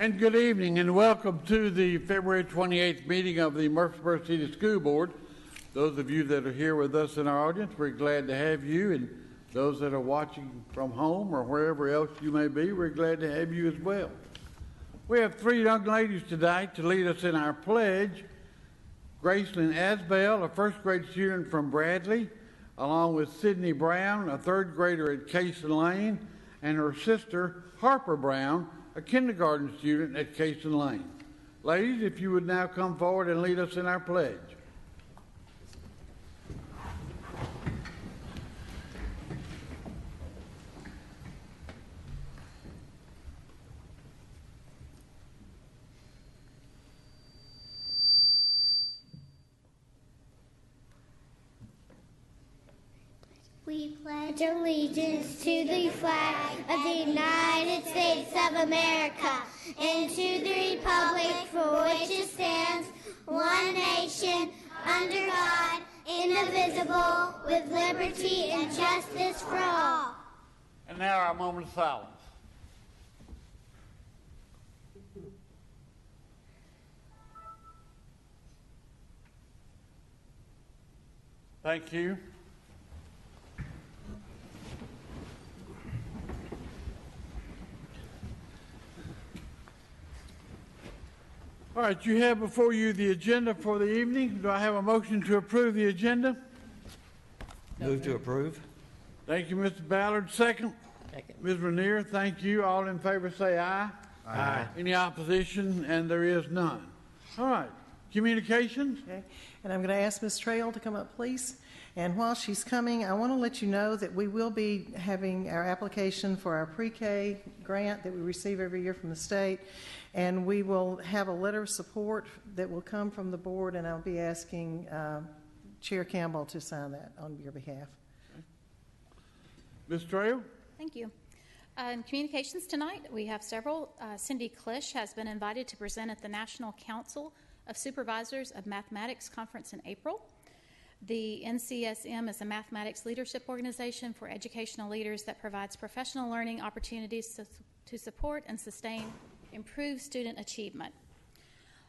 And good evening and welcome to the February 28th meeting of the Murfreesboro City School Board. Those of you that are here with us in our audience, we're glad to have you, and those that are watching from home or wherever else you may be, we're glad to have you as well. We have three young ladies tonight to lead us in our pledge. Gracelyn Asbell, a first grade student from Bradley, along with Sydney Brown, a third grader at Cason Lane, and her sister Harper Brown, a kindergarten student at Cason Lane. Ladies, if you would now come forward and lead us in our pledge. We pledge allegiance to the flag of the United States of America and to the republic for which it stands, one nation, under God, indivisible, with liberty and justice for all. And now our moment of silence. Thank you. All right, you have before you the agenda for the evening. Do I have a motion to approve the agenda? Move to approve. Thank you, Mr. Ballard. Second. Second. Ms. Ranier, thank you. All in favor say aye. Aye. Any opposition? And there is none. All right, communications. Okay. And I'm going to ask Ms. Trail to come up, please. And while she's coming, I want to let you know that we will be having our application for our pre-K grant that we receive every year from the state. And we will have a letter of support that will come from the board, and I'll be asking Chair Campbell to sign that on your behalf. Okay. Ms. Trail? Thank you. In communications tonight, we have several. Cindy Klisch has been invited to present at the National Council of Supervisors of Mathematics Conference in April. The NCSM is a mathematics leadership organization for educational leaders that provides professional learning opportunities to support and sustain improved student achievement.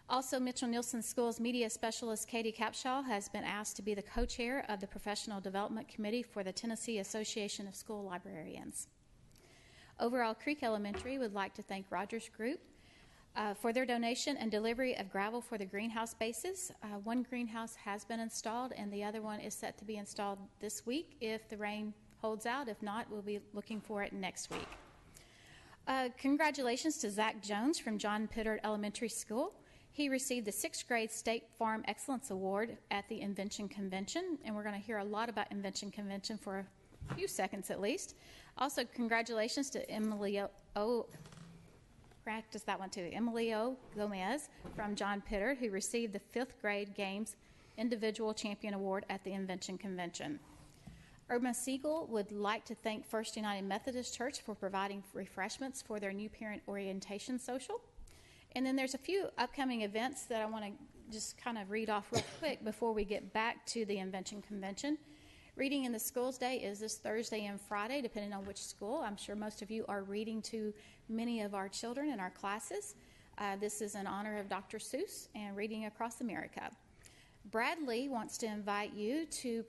Also, Mitchell-Nielsen School's media specialist Katie Capshaw has been asked to be the co-chair of the Professional Development Committee for the Tennessee Association of School Librarians. Overall Creek Elementary would like to thank Rogers Group for their donation and delivery of gravel for the greenhouse bases. One greenhouse has been installed and the other one is set to be installed this week if the rain holds out. If not, we'll be looking for it next week. Congratulations to Zach Jones from John Pittard Elementary School. He received the 6th grade State Farm Excellence Award at the Invention Convention, and we're going to hear a lot about Invention Convention for a few seconds at least. Also, congratulations to Emily practice that one too. Emilio Gomez from John Pittard, who received the 5th grade Games Individual Champion Award at the Invention Convention. Irma Siegel would like to thank First United Methodist Church for providing refreshments for their new parent orientation social. And then there's a few upcoming events that I want to just kind of read off real quick before we get back to the Invention Convention. Reading in the Schools Day is this Thursday and Friday, depending on which school. I'm sure most of you are reading to many of our children in our classes. This is in honor of Dr. Seuss and Reading Across America. Bradley wants to invite you to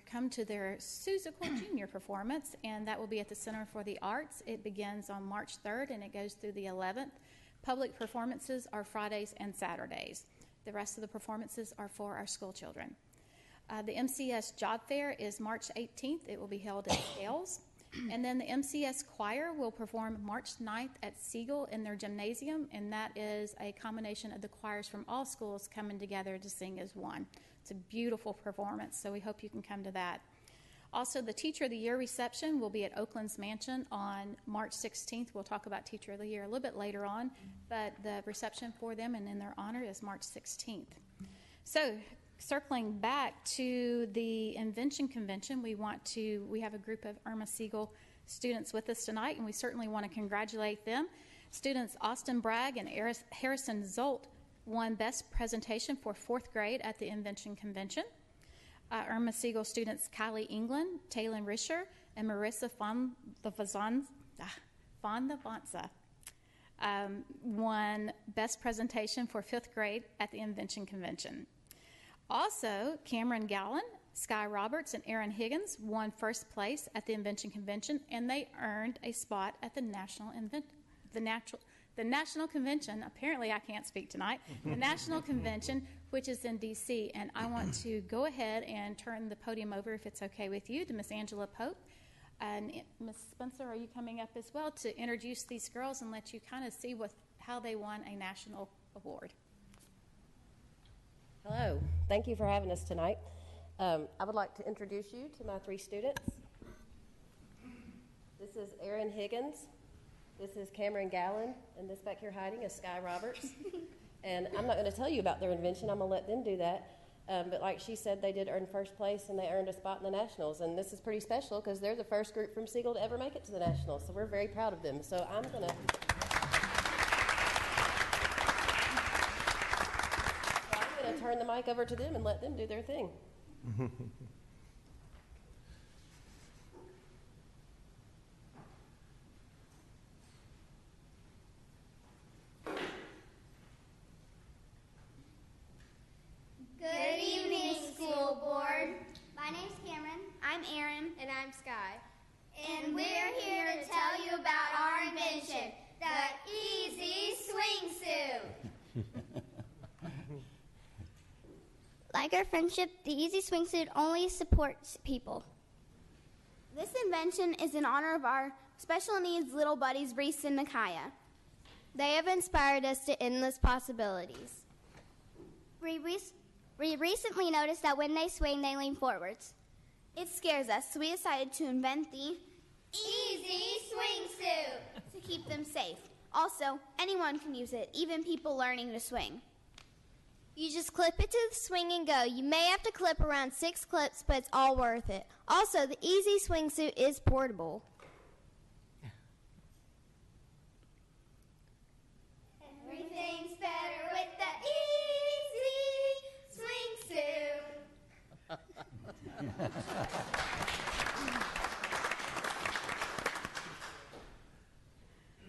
come to their Seussical Junior performance, and that will be at the Center for the Arts. It begins on March 3rd, and it goes through the 11th. Public performances are Fridays and Saturdays. The rest of the performances are for our school children. The MCS Job Fair is March 18th. It will be held at Scales. And then the MCS Choir will perform March 9th at Siegel in their gymnasium, and that is a combination of the choirs from all schools coming together to sing as one. It's a beautiful performance, so we hope you can come to that. Also, the Teacher of the Year reception will be at Oakland's Mansion on March 16th. We'll talk about Teacher of the Year a little bit later on, but the reception for them and in their honor is March 16th. So, circling back to the Invention Convention, we have a group of Irma Siegel students with us tonight, and we certainly want to congratulate them. Students Austin Bragg and Harrison Zolt won Best Presentation for 4th grade at the Invention Convention. Irma Siegel students Kylie England, Taylor Risher, and Marissa Fondavanza won Best Presentation for 5th grade at the Invention Convention. Also, Cameron Gallen, Sky Roberts, and Aaron Higgins won first place at the Invention Convention, and they earned a spot at the National Convention. Apparently, I can't speak tonight. The National Convention, which is in D.C., and I want to go ahead and turn the podium over, if it's okay with you, to Miss Angela Pope. And Miss Spencer, are you coming up as well to introduce these girls and let you kind of see how they won a national award? Hello. Thank you for having us tonight. I would like to introduce you to my 3 students. This is Aaron Higgins. This is Cameron Gallen. And this back here hiding is Sky Roberts. And I'm not going to tell you about their invention. I'm going to let them do that. But like she said, they did earn first place, and they earned a spot in the Nationals. And this is pretty special because they're the first group from Siegel to ever make it to the Nationals. So we're very proud of them. So I'm going to turn the mic over to them and let them do their thing. Good evening, school board. My name's Cameron. I'm Aaron. And I'm Sky. And we're here to tell you about our invention, the Easy Swingsuit. Like our friendship, the Easy Swingsuit only supports people. This invention is in honor of our special needs little buddies, Reese and Micaiah. They have inspired us to endless possibilities. We recently noticed that when they swing, they lean forwards. It scares us, so we decided to invent the Easy Swingsuit to keep them safe. Also, anyone can use it, even people learning to swing. You just clip it to the swing and go. You may have to clip around 6 clips, but it's all worth it. Also, the Easy Swingsuit is portable. Everything's better with the Easy Swingsuit.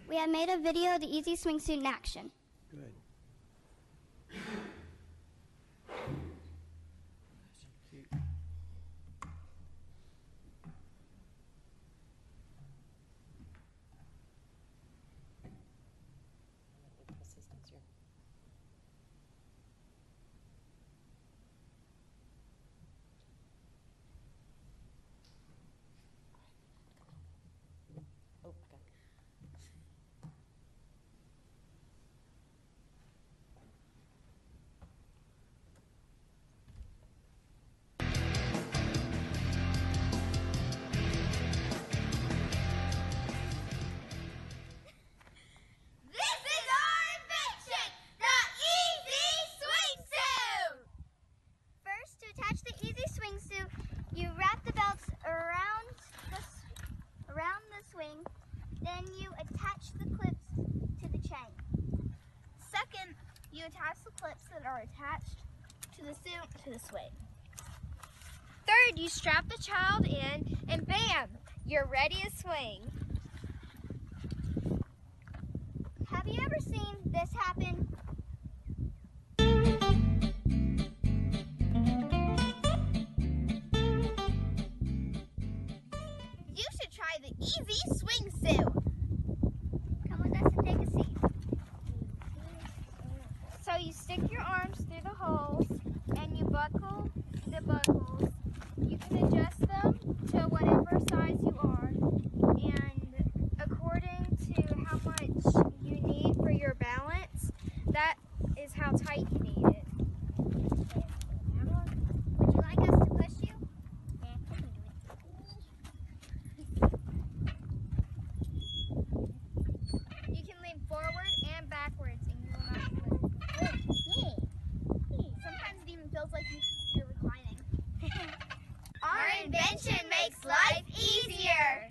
We have made a video of the Easy Swingsuit in action. Good. Assistance here. Oh, okay. This is our invention, the Easy Swingsuit! First, to attach the Easy Swingsuit, you wrap the belts around the swing, then you attach the clips to the chain. Second, you attach the clips that are attached to the suit to the swing. Third, you strap the child in, and bam, you're ready to swing. Have you ever seen this happen? You should try the Easy Swingsuit. Come with us and take a seat. So you stick your arms through the holes and you buckle the buckles. You can adjust them to whatever size you are, and according to how much you need for your balance, that is how tight you need it. Would you like us to push you? You can lean forward and backwards, and you will not slip. Sometimes it even feels like you're reclining. Our invention makes life easier.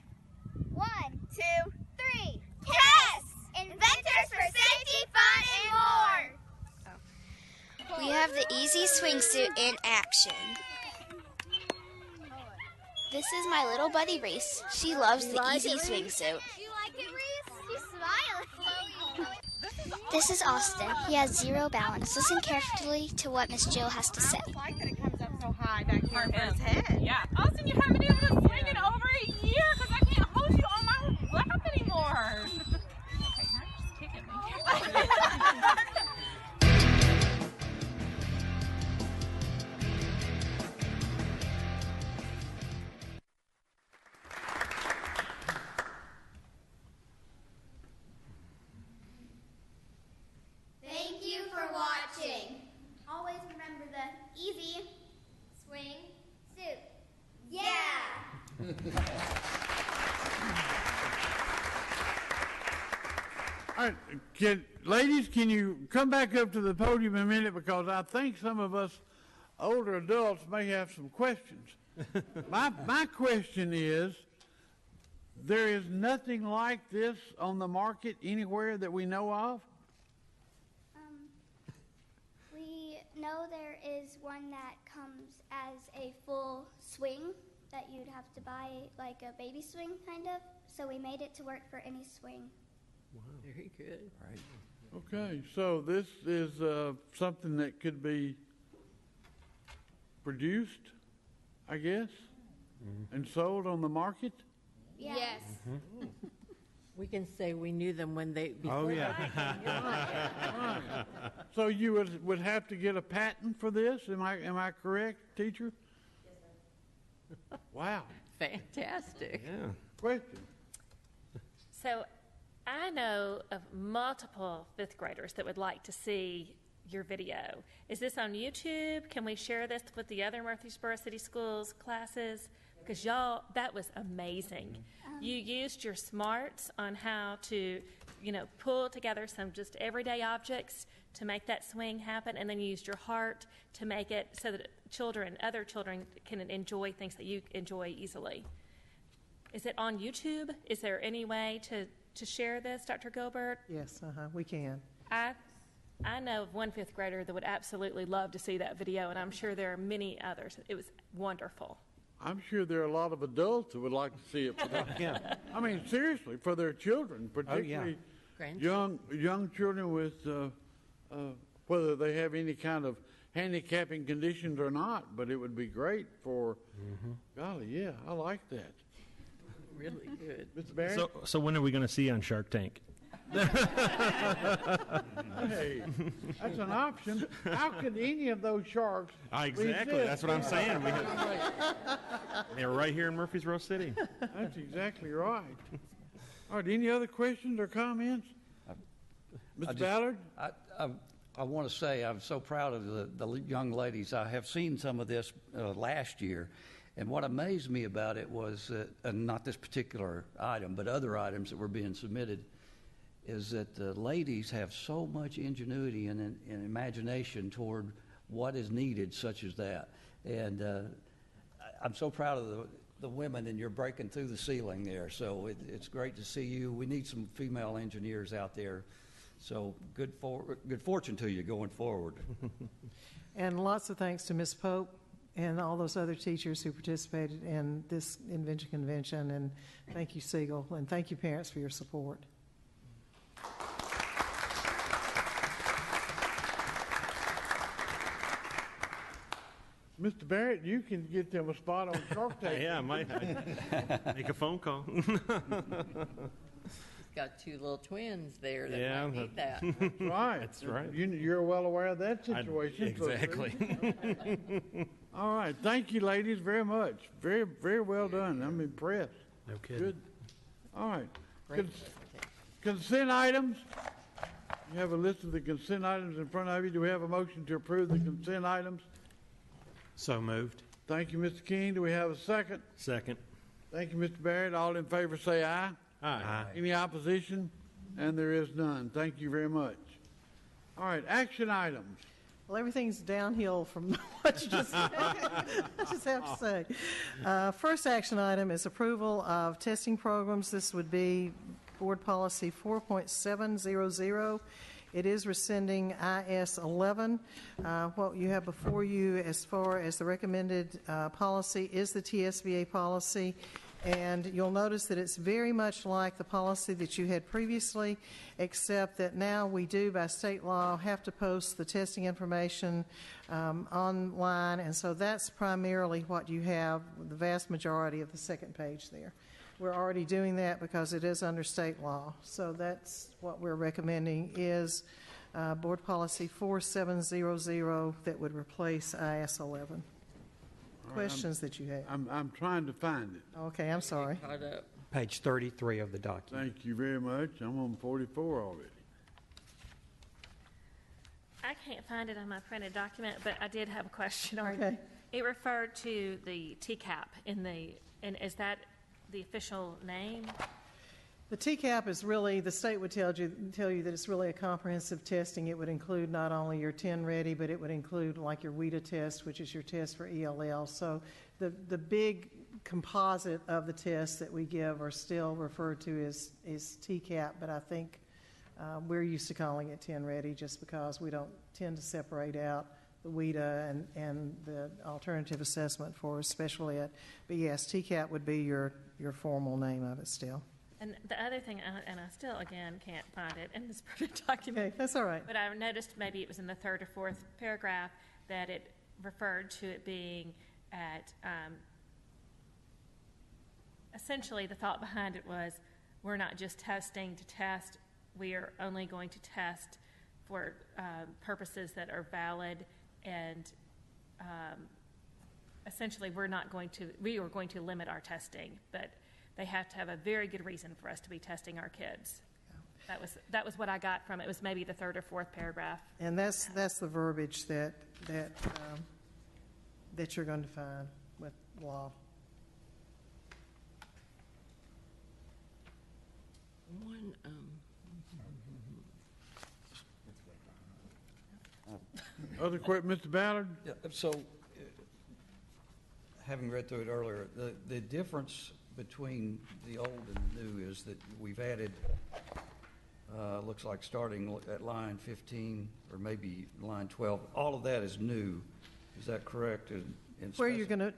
1, 2, 3. Yes! Inventors for safety, fun, and more. We have the Easy Swingsuit in action. This is my little buddy Reese. She loves the Easy Swingsuit. Do you like it, Reese? She's smiling. This is Austin. He has zero balance. Listen carefully to what Miss Jill has to say. I don't like that it comes up so high back here in his head. Yeah. Austin, you haven't been able to swing in over a year because I can't hold you on my lap anymore. Okay, now you're just kicking me. Thank you for watching. Always remember the easy swing suit. Yeah! All right, ladies, can you come back up to the podium a minute, because I think some of us older adults may have some questions. My question is, there is nothing like this on the market anywhere that we know of? We know there is one that comes as a full swing that you'd have to buy, like a baby swing kind of. So we made it to work for any swing. Very good. Right. Okay, so this is something that could be produced, I guess, and sold on the market? Yeah. Yes. We can say we knew them when they. Oh, yeah. Right. So you would have to get a patent for this? Am I correct, teacher? Yes, sir. Wow. Fantastic. Yeah. Question. So I know of multiple fifth graders that would like to see your video. Is this on YouTube? Can we share this with the other Murfreesboro City Schools classes? Because y'all, that was amazing. You used your smarts on how to, pull together some just everyday objects to make that swing happen, and then you used your heart to make it so that other children can enjoy things that you enjoy easily. Is it on YouTube? Is there any way to share this, Dr. Gilbert? Yes, we can. I know of one fifth grader that would absolutely love to see that video, and I'm sure there are many others. It was wonderful. I'm sure there are a lot of adults who would like to see it for them. Yeah. I mean, seriously, for their children, particularly young children with, whether they have any kind of handicapping conditions or not, but it would be great for, golly, yeah, I like that. Really good. Mr. Barrett? So when are we going to see you on Shark Tank? Hey, that's an option. How could any of those sharks Exactly. resist? That's what I'm saying. They're right here in Murfreesboro City. That's exactly right. All right, any other questions or comments? Mr. Ballard? I want to say I'm so proud of the young ladies. I have seen some of this last year, and what amazed me about it was, not this particular item, but other items that were being submitted, is that the ladies have so much ingenuity and imagination toward what is needed, such as that. And I'm so proud of the women, and you're breaking through the ceiling there. So it's great to see you. We need some female engineers out there. So good fortune to you going forward. And lots of thanks to Ms. Pope and all those other teachers who participated in this Invention Convention. And thank you, Siegel, and thank you, parents, for your support. Mr. Barrett, you can get them a spot on Shark Tank. Yeah, I might make a phone call. Got two little twins there that Yeah, might need that. That's right. That's right. You're well aware of that situation. Exactly. All right. Thank you, ladies, very much. Very, very well done. I'm impressed. No kidding. Good. All right. Consent items. You have a list of the consent items in front of you. Do we have a motion to approve the consent items? So moved. Thank you, Mr. King. Do we have a second? Second. Thank you, Mr. Barrett. All in favor say aye. Aye. Any opposition? And there is none. Thank you very much. All right, action items. Well, everything's downhill from what you just said. I just have to say. First action item is approval of testing programs. This would be Board Policy 4.700. It is rescinding IS 11. What you have before you as far as the recommended policy is the TSBA policy, And you'll notice that it's very much like the policy that you had previously, except that now we do, by state law, have to post the testing information online, and so that's primarily what you have, the vast majority of the second page there. We're already doing that because it is under state law. So that's what we're recommending is Board Policy 4700 that would replace IS 11. Questions that you have? I'm trying to find it. Okay, I'm sorry. Page 33 of the document. Thank you very much. I'm on 44 already. I can't find it on my printed document, but I did have a question. Okay. It referred to the TCAP and is that the official name? The TCAP is really, the state would tell you that it's really a comprehensive testing. It would include not only your 10 ready, but it would include like your WIDA test, which is your test for ELL. So the big composite of the tests that we give are still referred to as TCAP, but I think we're used to calling it 10 ready just because we don't tend to separate out the WIDA and the alternative assessment for special ed. But yes, TCAP would be your formal name of it still. And the other thing, and I still, again, can't find it in this printed document. Okay, that's all right. But I noticed maybe it was in the third or fourth paragraph that it referred to it being at, essentially the thought behind it was we're not just testing to test, we are only going to test for purposes that are valid, and essentially we are going to limit our testing, but they have to have a very good reason for us to be testing our kids. That was what I got from it. It was maybe the third or fourth paragraph. And that's the verbiage that you're going to find with law. Other questions, Mr. Ballard? Yeah, so, having read through it earlier, the difference between the old and new is that we've added, looks like starting at line 15 or maybe line 12, all of that is new. Is that correct? Where you're going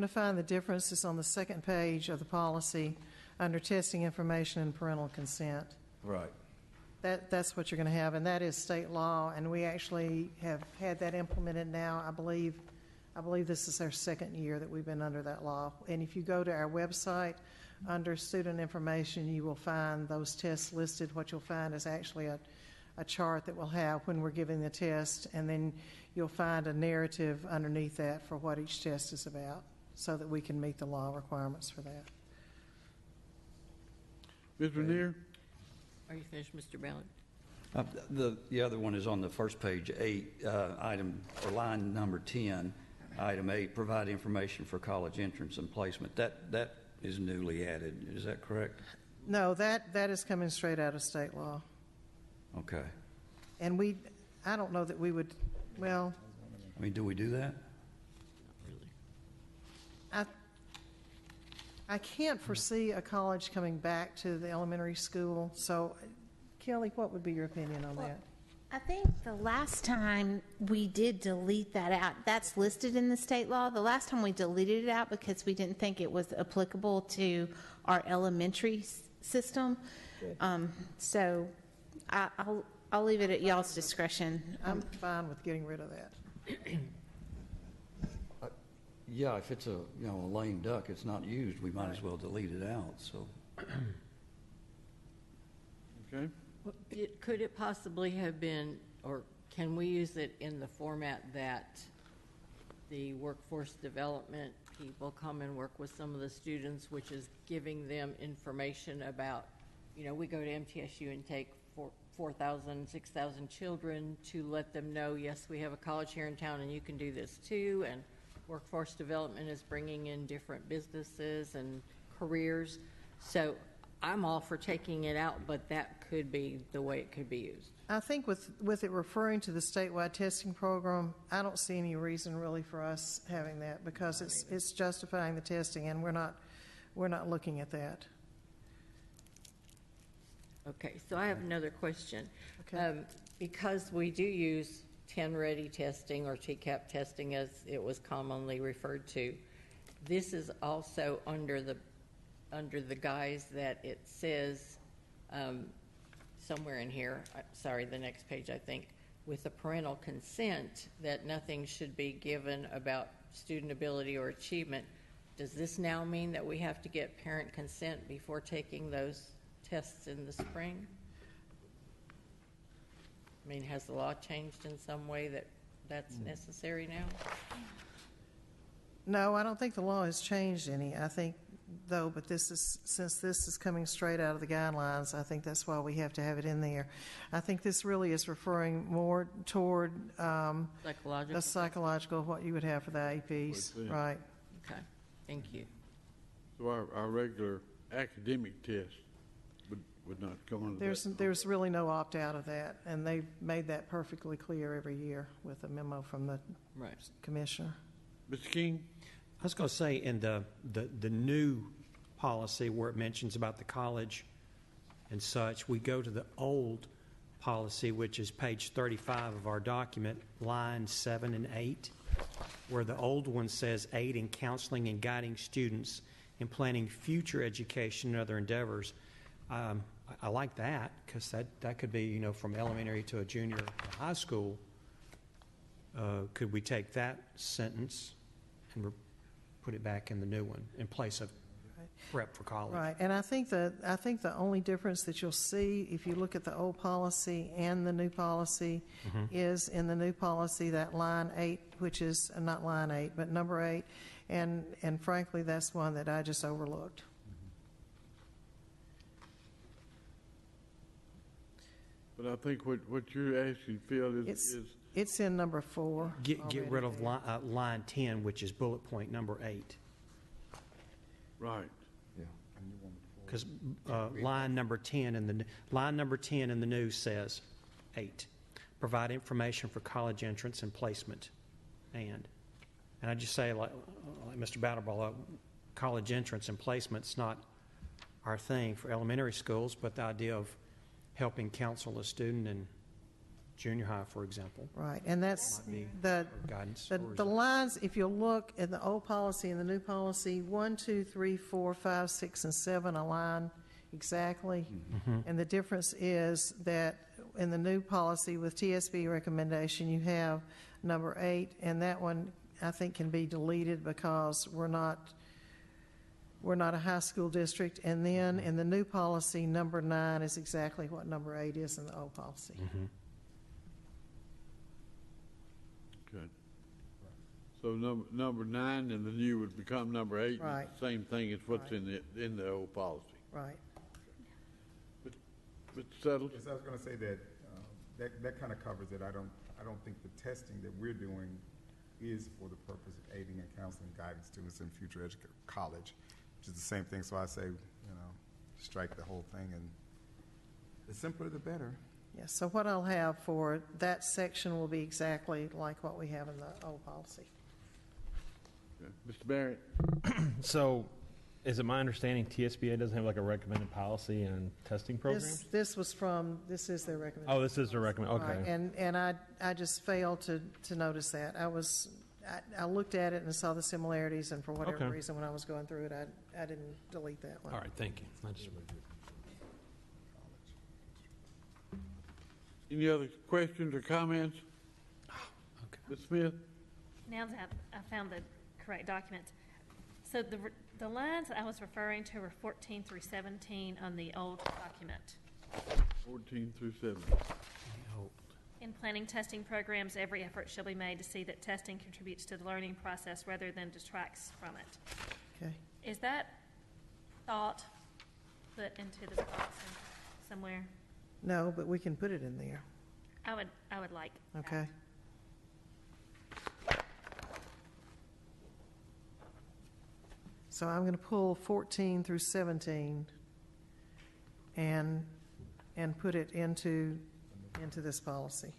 to find the difference is on the second page of the policy under testing information and parental consent. Right. That's what you're going to have, and that is state law, and we actually have had that implemented now. I believe this is our second year that we've been under that law. And if you go to our website, under student information, you will find those tests listed. What you'll find is actually a chart that will have when we're giving the test, and then you'll find a narrative underneath that for what each test is about so that we can meet the law requirements for that. Ms. Renier? Are you finished, Mr. Ballard? The other one is on the first page, 8, item, or line number 10, item 8, provide information for college entrance and placement. That is newly added. Is that correct? No, that is coming straight out of state law. Okay. And I don't know that we would, well. I mean, do we do that? I can't foresee a college coming back to the elementary school. So, Kelly, what would be your opinion on that? I think the last time we did delete that out, that's listed in the state law. The last time we deleted it out because we didn't think it was applicable to our elementary system. So I'll leave it at y'all's discretion. I'm fine with getting rid of that. Yeah, if it's a lame duck, it's not used, we might as well delete it out. So. Okay. Could it possibly have been, or can we use it in the format that the workforce development people come and work with some of the students, which is giving them information about, we go to MTSU and take 4,000, 6,000 children to let them know, yes, we have a college here in town and you can do this too, and workforce development is bringing in different businesses and careers. So I'm all for taking it out, but that could be the way it could be used. I think with it referring to the statewide testing program, I don't see any reason really for us having that because it's justifying the testing, and we're not looking at that. Okay, so I have another question. Okay. Because we do use 10 ready testing or TCAP testing as it was commonly referred to, this is also under the under the guise that it says somewhere in here, sorry, the next page, I think, with the parental consent, that nothing should be given about student ability or achievement. Does this now mean that we have to get parent consent before taking those tests in the spring? I mean, has the law changed in some way that that's necessary now? No, I don't think the law has changed any. I think, though, but since this is coming straight out of the guidelines, I think that's why we have to have it in there. I think this really is referring more toward the psychological, what you would have for the APs, right? Okay, thank you. So our regular academic test would not come under that. There's really no opt-out of that, and they've made that perfectly clear every year with a memo from the commissioner. Mr. King? I was going to say in the new policy where it mentions about the college and such, we go to the old policy, which is page 35 of our document, lines 7 and 8, where the old one says aid in counseling and guiding students in planning future education and other endeavors. I like that because that could be, from elementary to a junior high school. Could we take that sentence and put it back in the new one in place of prep for college? Right, and I think the only difference that you'll see if you look at the old policy and the new policy is in the new policy that line 8, which is not line 8, but number 8, and frankly, that's one that I just overlooked. But I think what you're asking, Phil, is It's in number 4. Get rid of line 10, which is bullet point number 8. right. Because line number 10 in the new says 8. Provide information for college entrance and placement. And I just say, like Mr. Batterball, college entrance and placement's not our thing for elementary schools, but the idea of helping counsel a student in junior high, for example. Right, and that's the guidance. The lines, if you look at the old policy and the new policy, 1, 2, 3, 4, 5, 6, and 7 align exactly. And the difference is that in the new policy with TSB recommendation, you have number 8, and that one I think can be deleted because we're not a high school district. And then in the new policy, number 9 is exactly what number 8 is in the old policy. Good. So number 9 and the new would become number 8. Right. The same thing as what's in the old policy. Right. Mr. Settle? Yes, I was going to say that kind of covers it. I don't think the testing that we're doing is for the purpose of aiding and counseling, guiding students in future college, which is the same thing. So I say, strike the whole thing, and the simpler the better. Yes, so what I'll have for that section will be exactly like what we have in the old policy. Okay. Mr. Barrett? So, is it my understanding TSBA doesn't have like a recommended policy on testing programs? This is their recommendation. Oh, this is their recommendation. Okay. Right, and I just failed to notice that. I looked at it and saw the similarities, and for whatever reason, when I was going through it, I didn't delete that one. All right, thank you. Any other questions or comments? Ms. Smith? Now that I found the correct documents. So the lines I was referring to were 14 through 17 on the old document. 14 through 17. In planning testing programs, every effort shall be made to see that testing contributes to the learning process rather than detracts from it. Okay. Is that thought put into this policy somewhere? No, but we can put it in there. I would like that. Okay. So I'm going to pull 14 through 17 and put it into this policy.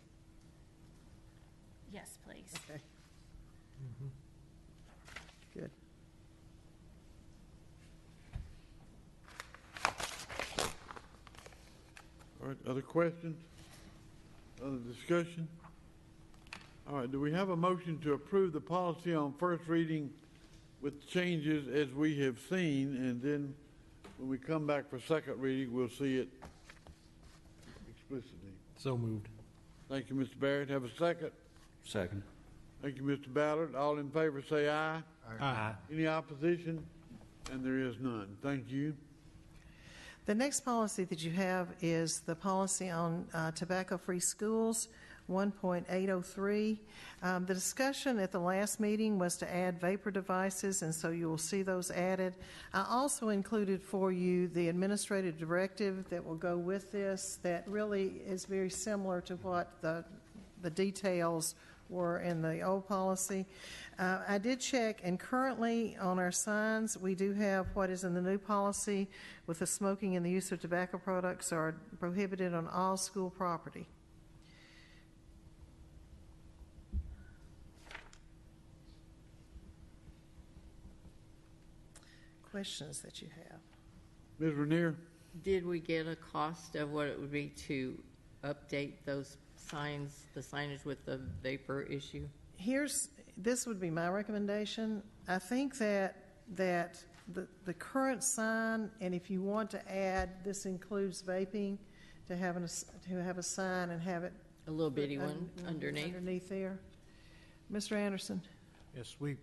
Yes, please. Okay. Good. All right, other questions? Other discussion? All right, do we have a motion to approve the policy on first reading with changes as we have seen, and then when we come back for second reading, we'll see it explicitly. So moved. Thank you, Mr. Barrett. Have a second? Second. Thank you, Mr. Ballard. All in favor say aye. Aye. Any opposition? And there is none. Thank you. The next policy that you have is the policy on tobacco-free schools, 1.803. The discussion at the last meeting was to add vapor devices, and so you will see those added. I also included for you the administrative directive that will go with this that really is very similar to what the details were in the old policy. I did check, and currently on our signs, we do have what is in the new policy with the smoking and the use of tobacco products are prohibited on all school property. Questions that you have? Ms. Renier? Did we get a cost of what it would be to update those signs, the signage with the vapor issue? This would be my recommendation. I think that the current sign, and if you want to add, this includes vaping, to have a sign and have it a little bitty one underneath there. Mr. Anderson? Yes, we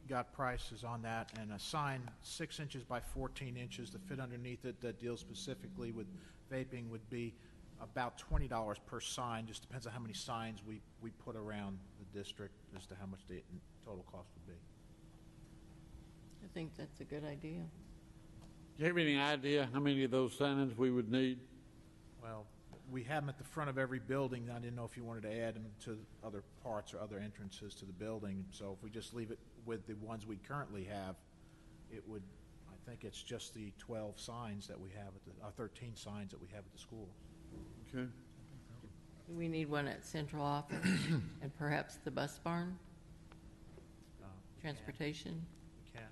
got prices on that, and a sign 6 inches by 14 inches to fit underneath it that deals specifically with vaping would be about $20 per sign. Just depends on how many signs we put around the district as to how much the total cost would be. I think that's a good idea. Do you have any idea how many of those signs we would need? Well, we have them at the front of every building. I didn't know if you wanted to add them to other parts or other entrances to the building. So if we just leave it with the ones we currently have, it would, I think it's just the 12 signs that we have at 13 signs that we have at the schools. Okay. We need one at central office and perhaps the bus barn, transportation. We can.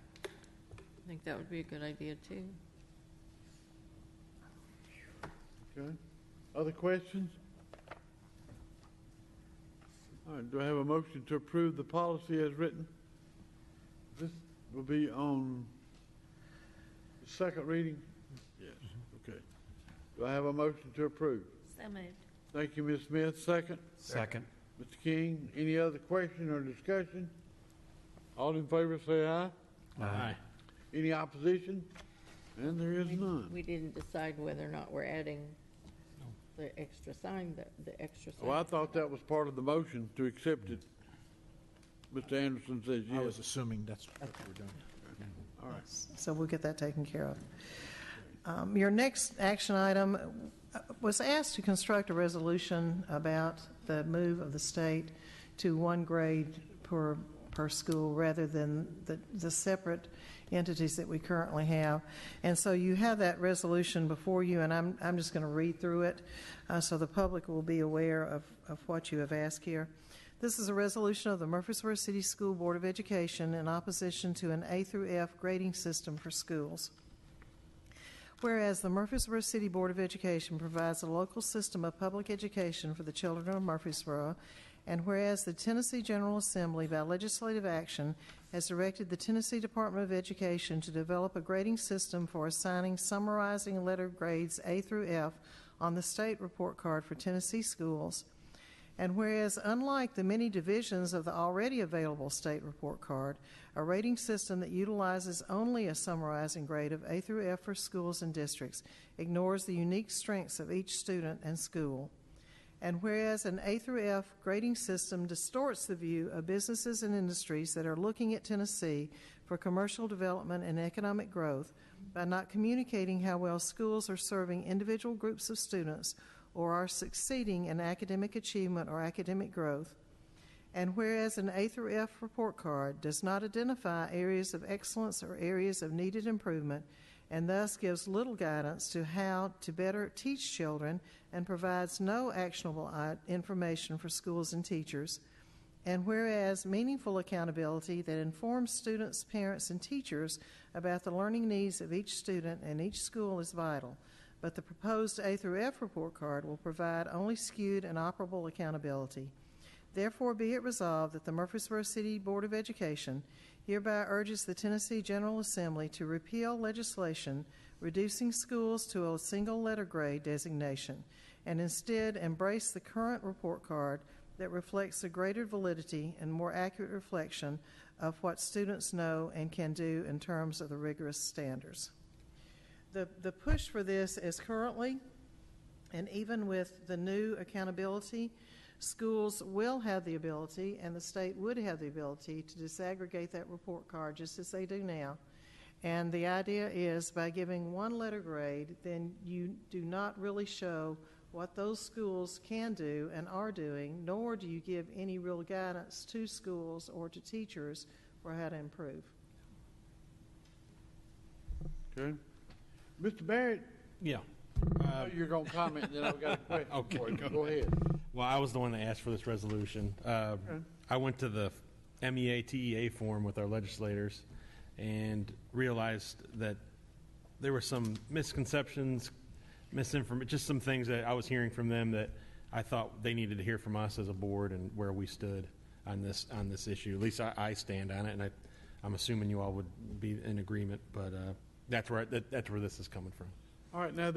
I think that would be a good idea too. Okay. Other questions? All right, do I have a motion to approve the policy as written? This will be on the second reading? Yes, okay. Do I have a motion to approve? So moved. Thank you, Ms. Smith. Second? Second. Mr. King, any other question or discussion? All in favor say aye. Aye. Any opposition? And there is none. We didn't decide whether or not we're adding the extra sign, the extra sign. Well, I thought that was part of the motion to accept it. Mr. Anderson says yes. I was assuming that's what we're doing. All right. So we'll get that taken care of. Your next action item was asked to construct a resolution about the move of the state to one grade per school rather than the separate entities that we currently have. And so you have that resolution before you, and I'm just going to read through it so the public will be aware of what you have asked here. This is a resolution of the Murfreesboro City School Board of Education in opposition to an A through F grading system for schools. Whereas the Murfreesboro City Board of Education provides a local system of public education for the children of Murfreesboro, and whereas the Tennessee General Assembly, by legislative action, has directed the Tennessee Department of Education to develop a grading system for assigning summarizing letter grades A through F on the state report card for Tennessee schools, and whereas, unlike the many divisions of the already available state report card, a rating system that utilizes only a summarizing grade of A through F for schools and districts ignores the unique strengths of each student and school. And whereas an A through F grading system distorts the view of businesses and industries that are looking at Tennessee for commercial development and economic growth by not communicating how well schools are serving individual groups of students or are succeeding in academic achievement or academic growth. And whereas an A through F report card does not identify areas of excellence or areas of needed improvement, and thus gives little guidance to how to better teach children and provides no actionable information for schools and teachers. And whereas meaningful accountability that informs students, parents, and teachers about the learning needs of each student and each school is vital, but the proposed A through F report card will provide only skewed and operable accountability. Therefore, be it resolved that the Murfreesboro City Board of Education hereby urges the Tennessee General Assembly to repeal legislation reducing schools to a single letter grade designation, and instead embrace the current report card that reflects a greater validity and more accurate reflection of what students know and can do in terms of the rigorous standards. The push for this is currently, and even with the new accountability, schools will have the ability, and the state would have the ability, to disaggregate that report card just as they do now. And the idea is by giving one letter grade, then you do not really show what those schools can do and are doing, nor do you give any real guidance to schools or to teachers for how to improve. Okay. Mr. Barrett? Yeah. You're going to comment, then I've got a question Okay, for you. Go ahead. Well, I was the one that asked for this resolution. I went to the MEA-TEA forum with our legislators and realized that there were some misconceptions, misinformation, just some things that I was hearing from them that I thought they needed to hear from us as a board and where we stood on this issue. At least I stand on it, and I'm assuming you all would be in agreement. But that's where this is coming from. All right, now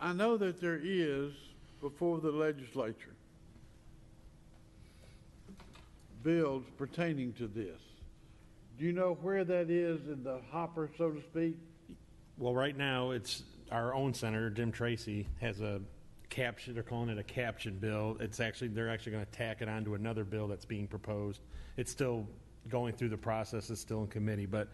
I know that there is, before the legislature, bills pertaining to this. Do you know where that is in the hopper, so to speak? Well, right now, it's our own senator, Jim Tracy, has a caption. They're calling it a caption bill. They're actually going to tack it onto another bill that's being proposed. It's still going through the process. It's still in committee, but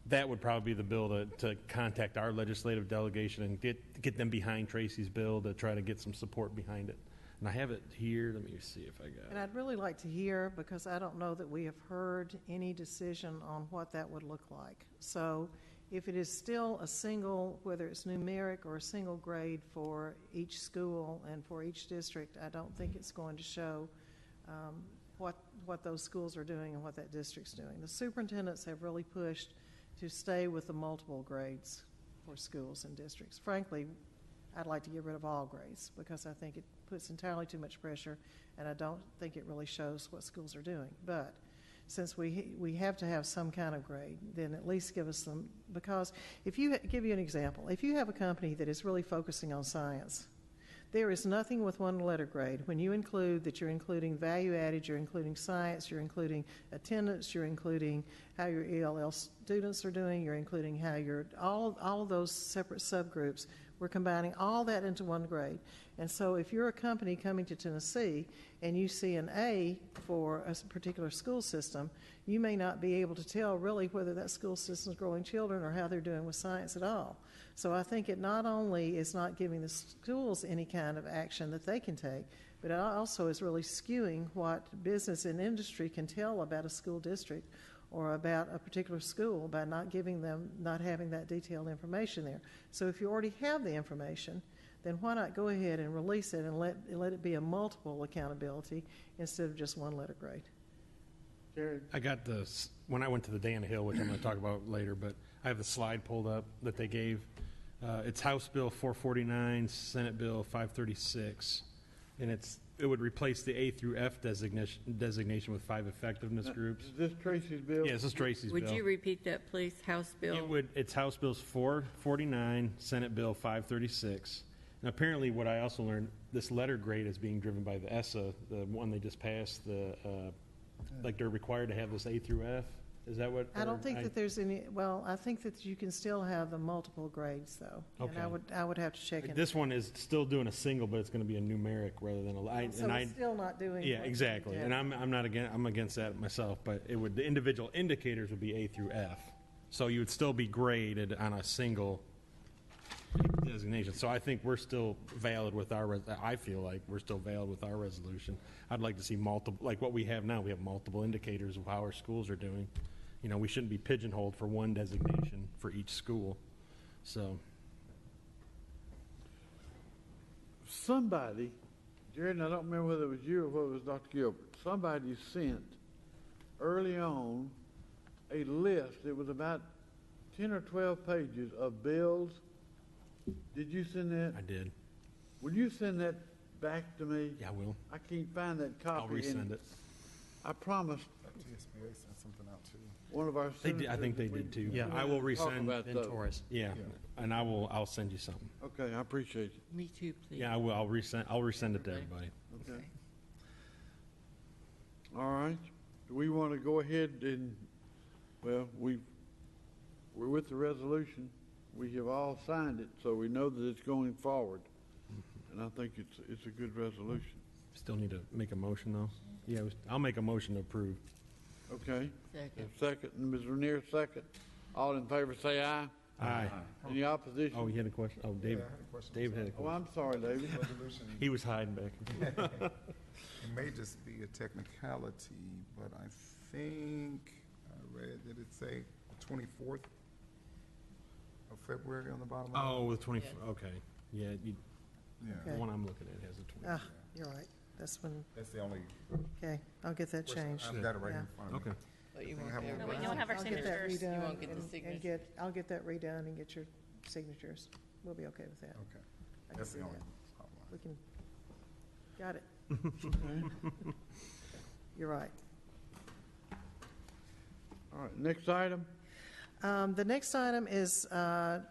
that would probably be the bill to contact our legislative delegation and get them behind Tracy's bill to try to get some support behind it. And I have it here. Let me see if I got it. And I'd really like to hear, because I don't know that we have heard any decision on what that would look like. So if it is still a single, whether it's numeric or a single grade for each school and for each district, I don't think it's going to show what those schools are doing and what that district's doing. The superintendents have really pushed to stay with the multiple grades for schools and districts. Frankly, I'd like to get rid of all grades because I think it puts entirely too much pressure, and I don't think it really shows what schools are doing. But since we have to have some kind of grade, then at least give us some, because if you, give you an example, if you have a company that is really focusing on science, there is nothing with one letter grade. When you include that you're including value added, you're including science, you're including attendance, you're including how your ELL students are doing, you're including how all of those separate subgroups, we're combining all that into one grade. And so if you're a company coming to Tennessee and you see an A for a particular school system, you may not be able to tell really whether that school system is growing children or how they're doing with science at all. So I think it not only is not giving the schools any kind of action that they can take, but it also is really skewing what business and industry can tell about a school district or about a particular school by not having that detailed information there. So if you already have the information, then why not go ahead and release it and let it be a multiple accountability instead of just one letter grade? Jared? I got this when I went to the Dana Hill, which I'm going to talk about later, but I have the slide pulled up that they gave. It's House Bill 449, Senate Bill 536, and it would replace the A through F designation with 5 effectiveness groups. Is this Tracy's bill? Yeah, this is Tracy's bill. Would you repeat that, please? House Bill? It's House Bills 449, Senate Bill 536. And apparently what I also learned, this letter grade is being driven by the ESSA, the one they just passed, like they're required to have this A through F. Is that what? I don't think that there's any, well, I think that you can still have the multiple grades, though. Okay. And I would have to check it. This one is still doing a single, but it's going to be a numeric rather than a line. So it's still not doing. Yeah, exactly. And I'm against that myself, but the individual indicators would be A through F. So you would still be graded on a single designation. So I think we're still valid with I feel like we're still valid with our resolution. I'd like to see multiple, like what we have now, we have multiple indicators of how our schools are doing. You know, we shouldn't be pigeonholed for one designation for each school. So somebody, Jared, and I don't remember whether it was you or whether it was Dr. Gilbert, somebody sent early on a list. It was about 10 or 12 pages of bills. Did you send that? I did. Will you send that back to me? Yeah, I will. I can't find that copy. I'll resend it. I promised TSBA sent something out too. one of our They did, senators. I think they that we- did too. Yeah. I will Talk resend. about Ben those. Torres. Yeah, and I'll send you something. Okay, I appreciate it. Me too, please. Yeah, I will. I'll resend it to everybody. Okay. All right. Do we want to go ahead and, well, we're with the resolution. We have all signed it, so we know that it's going forward. And I think it's a good resolution. Still need to make a motion though. Yeah, I'll make a motion to approve. Okay? Second. Second, and Ms. Rainier, second. All in favor, say aye. Aye. Any opposition? Oh, you had a question? Oh, David. I had a question. David had a Oh, question. I'm sorry, David. Resolution, He was hiding back. it may just be a technicality, but I think I read, did it say the 24th of February on the bottom? of it? Oh, the 20, okay. Yeah, the Okay. one I'm looking at has a 20. Ah, you're right. That's when, That's the only okay, I'll get that question. changed. I've got it right here in Yeah. front of me. Okay. But you Can I won't have get one? No, we it. don't have our I'll get that signatures. redone You won't get the and signatures. I'll get that redone and get your signatures. We'll be okay with that. Okay. I can That's see the only that. problem. We can, got it. You're right. All right, next item. The next item is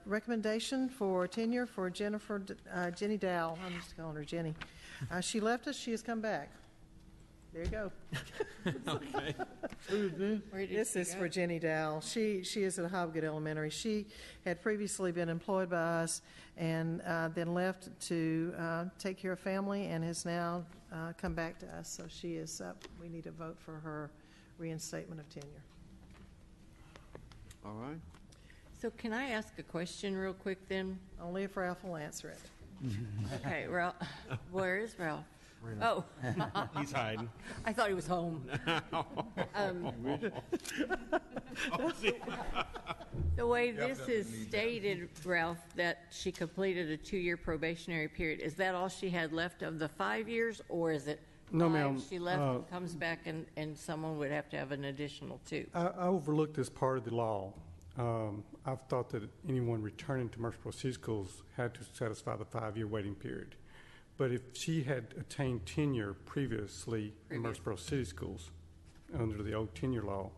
recommendation for tenure for Jenny Dow. I'm just calling her Jenny. She left us, she has come back. There you go. Who's this? Where did This she is go? for Jenny Dow. She is at Hobgood Elementary. She had previously been employed by us and then left to take care of family and has now come back to us. So she is up. We need a vote for her reinstatement of tenure. All right. So can I ask a question real quick then? Only if Ralph will answer it. Okay, Ralph, where is Ralph? Oh, He's hiding. I thought he was home. The way this is stated, Ralph, that she completed a 2-year probationary period, is that all she had left of the 5 years, or is it No, 5, ma'am. she left and comes back and someone would have to have an additional 2? I overlooked this part of the law. I've thought that anyone returning to Murfreesboro City Schools had to satisfy the 5-year waiting period. But if she had attained tenure previously in Murfreesboro City Schools under the old tenure law,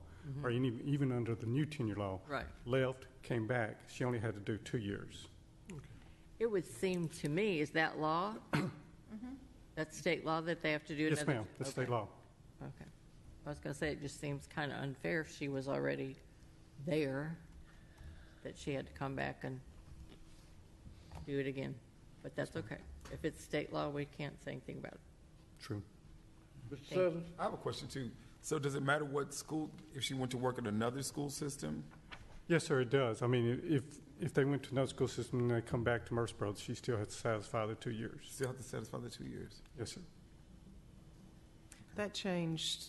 or even under the new tenure law, Right. left, came back, she only had to do 2 years. It would seem to me, is that law? That's state law that they have to do another? Yes, ma'am, that's state Okay. law. Okay. I was going to say, it just seems kind of unfair if she was already there, that she had to come back and do it again. But that's okay. If it's state law, we can't say anything about it. True. Mr. Sutherland? I have a question too. So does it matter what school, if she went to work at another school system? Yes, sir, it does. I mean, if they went to another school system and they come back to Murfreesboro, she still has to satisfy the 2 years. Still have to satisfy the 2 years? Yes, sir. That changed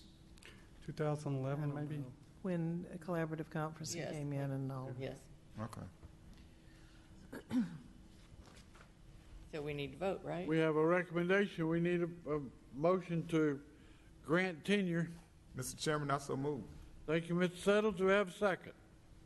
2011, maybe? when a collaborative conference Yes. came in and all. Yes. Okay. So we need to vote, right? We have a recommendation. We need a motion to grant tenure. Mr. Chairman, I so move. Thank you, Mr. Settles. Do we have a second?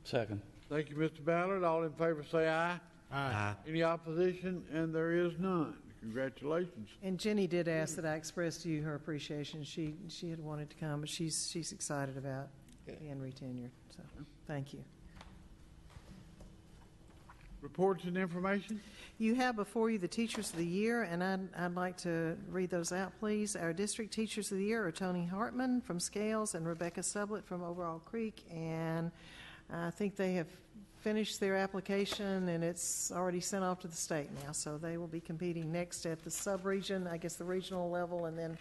Second. Thank you, Mr. Ballard. All in favor say aye. Aye. Any opposition? And there is none. Congratulations. And Jenny did ask that I express to you her appreciation. She had wanted to come, but she's excited about Good. being retenured. So, thank you. Reports and information? You have before you the Teachers of the Year, and I'd like to read those out, please. Our district Teachers of the Year are Tony Hartman from Scales and Rebecca Sublett from Overall Creek, and I think they have finished their application, and it's already sent off to the state now, so they will be competing next at the sub-region, I guess the regional level, and then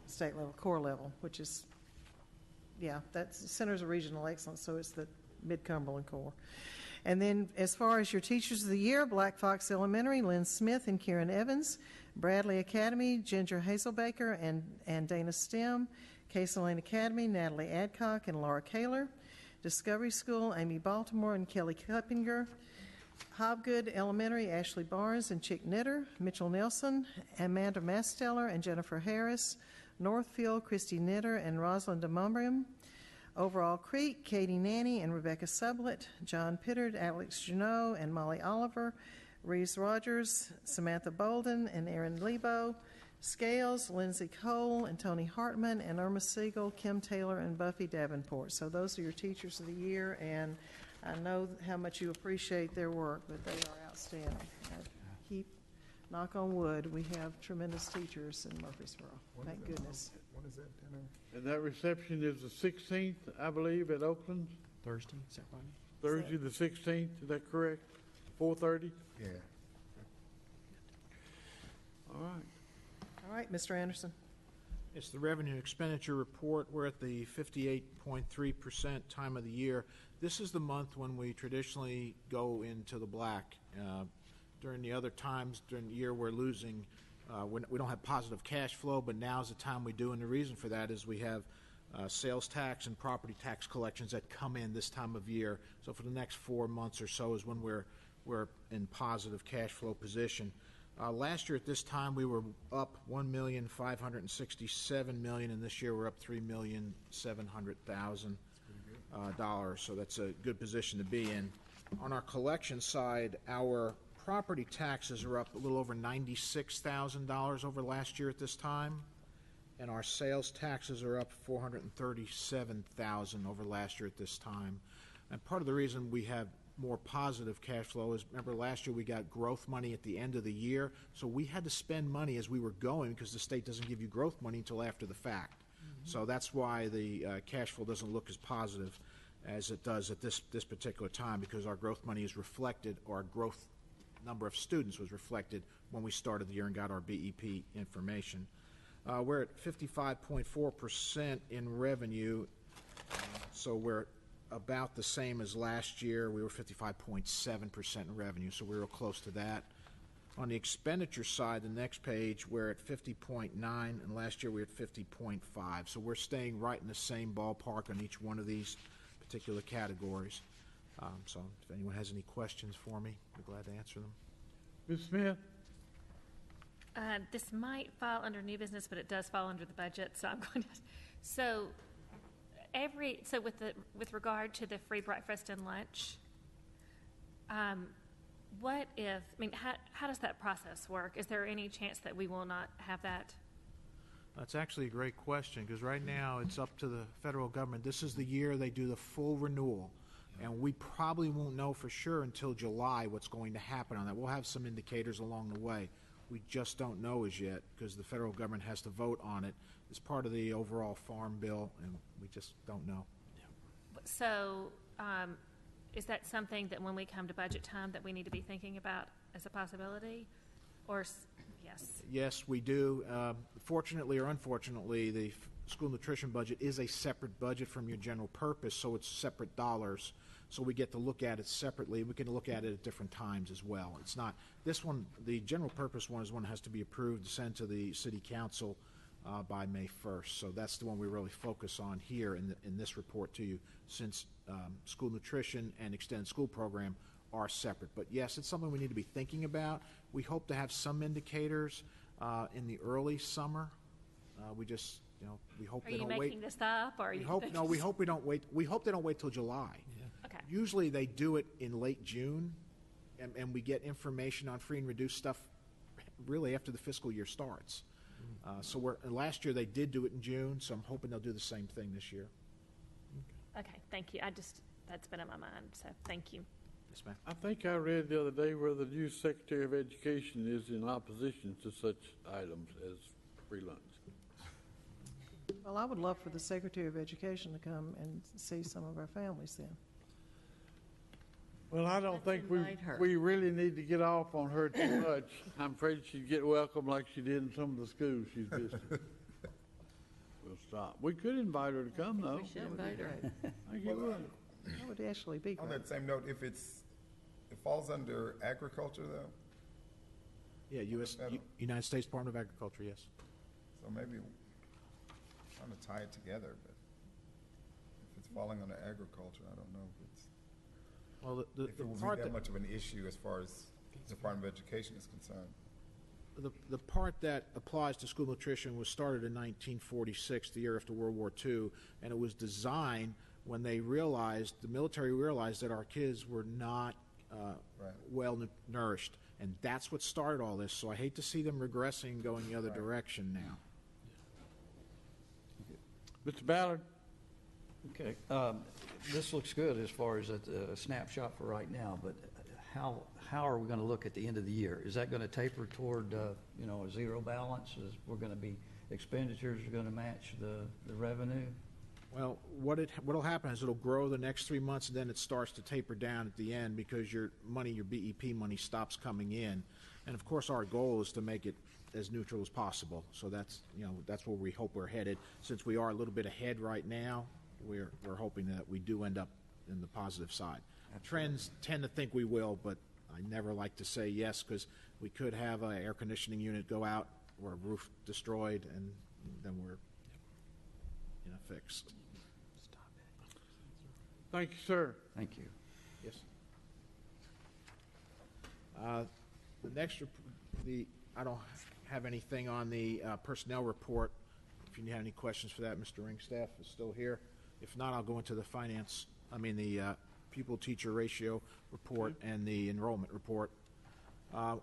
state level, core level, which is, yeah, that's Centers of Regional Excellence, so it's the Mid-Cumberland core. And then as far as your Teachers of the Year, Black Fox Elementary, Lynn Smith and Kieran Evans, Bradley Academy, Ginger Hazelbaker and Dana Stem, Case Lane Academy, Natalie Adcock and Laura Kaler, Discovery School, Amy Baltimore and Kelly Kuppinger, Hobgood Elementary, Ashley Barnes and Chick Knitter, Mitchell Nelson, Amanda Masteller and Jennifer Harris, Northfield, Christy Knitter and Rosalind DeMumbrium, Overall Creek, Katie Nanny and Rebecca Sublett, John Pittard, Alex Junot and Molly Oliver, Reeves Rogers, Samantha Bolden and Erin Lebo, Scales, Lindsay Cole, and Tony Hartman, and Irma Siegel, Kim Taylor, and Buffy Davenport. So those are your Teachers of the Year, and I know how much you appreciate their work, but they are outstanding. Keep, knock on wood, we have tremendous teachers in Murfreesboro. Thank goodness. When is that dinner? And that reception is the 16th, I believe, at Oakland? Thursday, is that right? Thursday the 16th, is that correct? 4:30? Yeah. All right. All right, Mr. Anderson. It's the revenue expenditure report. We're at the 58.3% time of the year. This is the month when we traditionally go into the black. During the other times during the year we're losing, we don't have positive cash flow, but now's the time we do, and the reason for that is we have sales tax and property tax collections that come in this time of year. So for the next 4 months or so is when we're in positive cash flow position. Last year at this time we were up $1,567,000, and this year we're up $3,700,000. So that's a good position to be in. On our collection side, our property taxes are up a little over $96,000 over last year at this time, and our sales taxes are up $437,000 over last year at this time. And part of the reason we have more positive cash flow is, remember last year we got growth money at the end of the year, so we had to spend money as we were going because the state doesn't give you growth money until after the fact. So that's why the cash flow doesn't look as positive as it does at this particular time, because our growth money is reflected, or our growth number of students was reflected when we started the year and got our BEP information. We're at 55.4% in revenue, so we're about the same as last year. We were 55.7% in revenue, so we were close to that. On the expenditure side, the next page, we're at 50.9, and last year we were at 50.5. So we're staying right in the same ballpark on each one of these particular categories. So if anyone has any questions for me, I'd be glad to answer them. Ms. Smith? This might fall under new business, but it does fall under the budget, so I'm going to. So with regard to the free breakfast and lunch, what if, I mean, how does that process work? Is there any chance that we will not have that? That's actually a great question, because right now it's up to the federal government. This is the year they do the full renewal, and we probably won't know for sure until July what's going to happen on that. We'll have some indicators along the way. We just don't know as yet, because the federal government has to vote on it as part of the overall farm bill, and we just don't know. So is that something that when we come to budget time that we need to be thinking about as a possibility? Or, yes? Yes, we do. Fortunately or unfortunately, the school nutrition budget is a separate budget from your general purpose, so it's separate dollars. So we get to look at it separately. We can look at it at different times as well. It's not, this one, the general purpose one is one that has to be approved, sent to the city council by May 1st. So that's the one we really focus on here in this report to you, since school nutrition and extended school program are separate. But yes, it's something we need to be thinking about. We hope to have some indicators in the early summer. We just, we hope they don't wait. Are you making this up, or are you? We hope we don't wait. We hope they don't wait till July. Yeah. Okay. Usually they do it in late June, and we get information on free and reduced stuff really after the fiscal year starts. So last year they did do it in June, so I'm hoping they'll do the same thing this year. Okay, thank you. That's been on my mind, so thank you. Yes, ma'am. I think I read the other day where the new Secretary of Education is in opposition to such items as free lunch. Well, I would love for the Secretary of Education to come and see some of our families then. Well, I don't think we really need to get off on her too much. I'm afraid she'd get welcome like she did in some of the schools she's visited. We'll stop. We could invite her to come, though. We should invite her. I think it would. That would actually be On great. that same note, if it falls under agriculture, though? Yeah, United States Department of Agriculture, yes. So maybe trying to tie it together, but if it's falling under agriculture, I don't know if it's, Well, if it will be that much of an issue as far as the Department of Education is concerned. The part that applies to school nutrition was started in 1946, the year after World War II, and it was designed when the military realized that our kids were not well nourished. And that's what started all this, so I hate to see them regressing and going the other direction now. Mr. Ballard? Okay, this looks good as far as a snapshot for right now, but how are we going to look at the end of the year? Is that going to taper toward, a zero balance? Is we're going to be, expenditures are going to match the revenue? Well, what'll happen is it'll grow the next 3 months, and then it starts to taper down at the end because your BEP money stops coming in. And of course, our goal is to make it as neutral as possible. So that's where we hope we're headed. Since we are a little bit ahead right now, we're hoping that we do end up in the positive side. Trends tend to think we will, but I never like to say yes because we could have an air conditioning unit go out or a roof destroyed, and then we're in a fix. Thank you, sir. Thank you. Yes. The next, I don't have anything on the personnel report. If you have any questions for that, Mr. Ringstaff is still here. If not, I'll go into the the pupil-teacher ratio report and the enrollment report.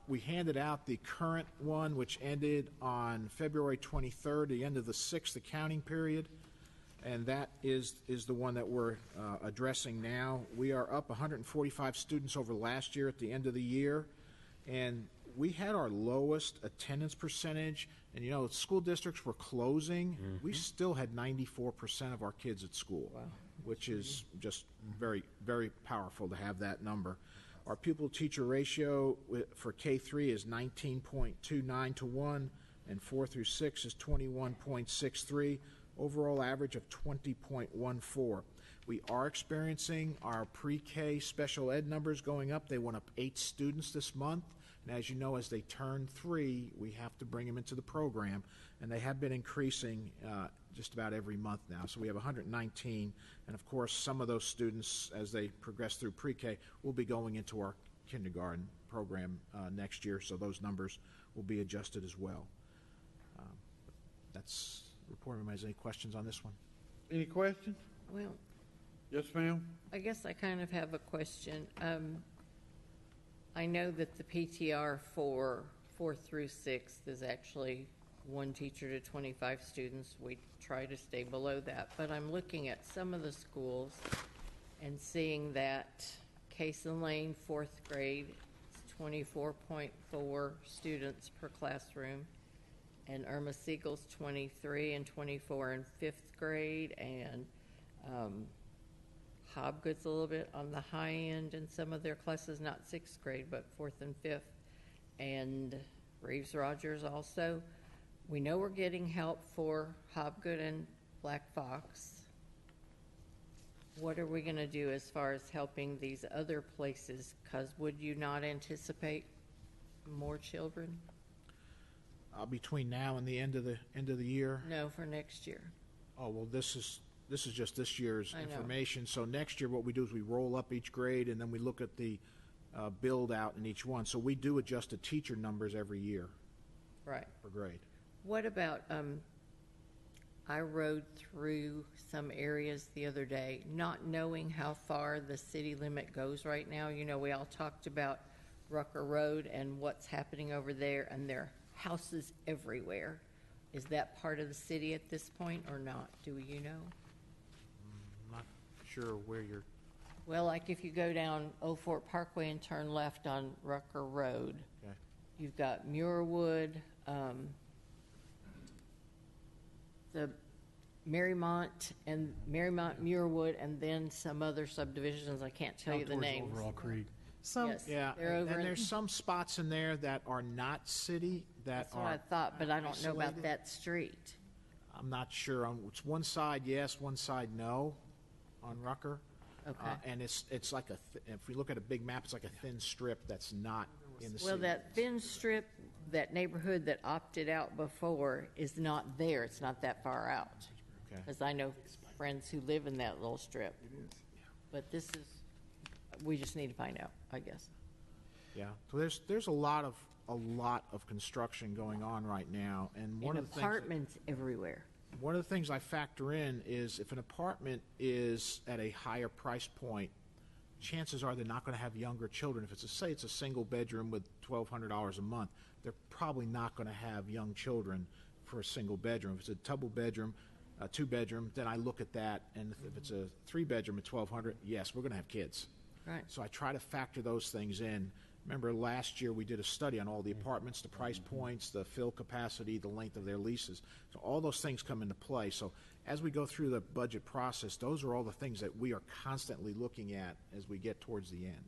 We handed out the current one, which ended on February 23rd, the end of the 6th accounting period, and that is the one that we're addressing now. We are up 145 students over last year at the end of the year, and we had our lowest attendance percentage, and school districts were closing. We still had 94% of our kids at school, which is just very, very powerful to have that number. Our pupil-teacher ratio for K3 is 19.29 to 1, and 4 through 6 is 21.63, overall average of 20.14. We are experiencing our pre-K special ed numbers going up. They went up 8 students this month. And as you know, as they turn 3, we have to bring them into the program. And they have been increasing just about every month now. So we have 119. And of course, some of those students, as they progress through pre-K, will be going into our kindergarten program next year. So those numbers will be adjusted as well. That's the report. Anybody has any questions on this one? Any questions? Well, yes, ma'am. I guess I kind of have a question. I know that the PTR for 4th through 6th is actually 1 teacher to 25 students. We try to stay below that, but I'm looking at some of the schools and seeing that Cason Lane 4th grade is 24.4 students per classroom, and Irma Siegel's 23 and 24 in 5th grade, and Hobgood's a little bit on the high end in some of their classes, not 6th grade, but 4th and 5th, and Reeves Rogers also. We know we're getting help for Hobgood and Black Fox. What are we going to do as far as helping these other places? Because would you not anticipate more children? Between now and the end of the year? No, for next year. Oh, well, this is just this year's I know. information. So next year, what we do is we roll up each grade, and then we look at the build out in each one. So we do adjust the teacher numbers every year. Right. Per grade. What about, I rode through some areas the other day, not knowing how far the city limit goes right now. We all talked about Rucker Road and what's happening over there, and there are houses everywhere. Is that part of the city at this point or not? Do you know? I'm not sure where you're. Well, like if you go down Old Fort Parkway and turn left on Rucker Road, Okay. you've got Muirwood, the Marymount, Muirwood, and then some other subdivisions. I can't tell you the names. Overall Creek. Yes, Yeah, they're over and in- there's some spots in there that are not city that That's what are. I thought, but I don't know about isolated. that street. I'm not sure. It's one side yes, one side no, on Rucker. Okay. And it's like if we look at a big map, it's like a thin strip that's not in the city. Well, that thin strip, that neighborhood that opted out before is not there. It's not that far out. Okay. Because I know friends who live in that little strip. It is. But this is, we just need to find out, I guess. Yeah. So there's a lot of construction going on right now, and one And of the things. apartments everywhere. One of the things I factor in is if an apartment is at a higher price point, chances are they're not going to have younger children. If say it's a single bedroom with $1,200 a month, they're probably not going to have young children for a single bedroom. If it's a double bedroom, a 2-bedroom, then I look at that, and if it's a 3-bedroom at $1,200, yes, we're going to have kids. Right. So I try to factor those things in. Remember last year we did a study on all the apartments, the price points, the fill capacity, the length of their leases. So all those things come into play. So as we go through the budget process, those are all the things that we are constantly looking at as we get towards the end.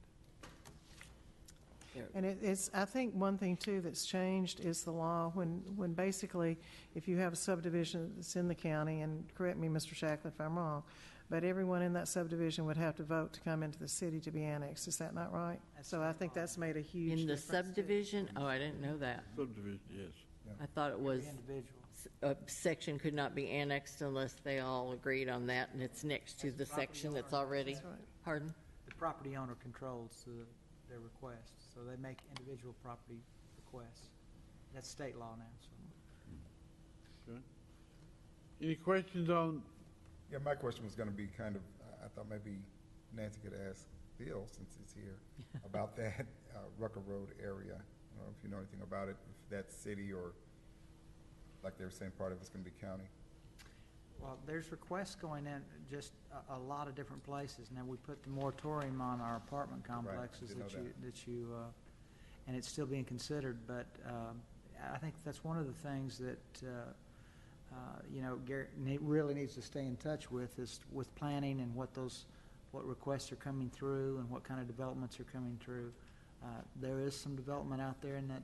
And I think one thing too that's changed is the law when basically if you have a subdivision that's in the county, and correct me, Mr. Shackley, if I'm wrong, but everyone in that subdivision would have to vote to come into the city to be annexed. Is that not right? So I think that's made a huge In the difference. subdivision? Oh, I didn't know that. Subdivision, yes. I thought it was a section could not be annexed unless they all agreed on that, and it's next to the section that's already. That's right. Pardon? The property owner controls their request, so they make individual property requests. That's state law now. So. Okay. Any questions on? Yeah, my question was going to be kind of, I thought maybe Nancy could ask Bill, since he's here, about that Rucker Road area. I don't know if you know anything about it, if that's city or, like they were saying, part of it's going to be county. Well, there's requests going in just a lot of different places. Now, we put the moratorium on our apartment complexes and it's still being considered, but I think that's one of the things that Garrett really needs to stay in touch with is with planning and what requests are coming through and what kind of developments are coming through. There is some development out there in that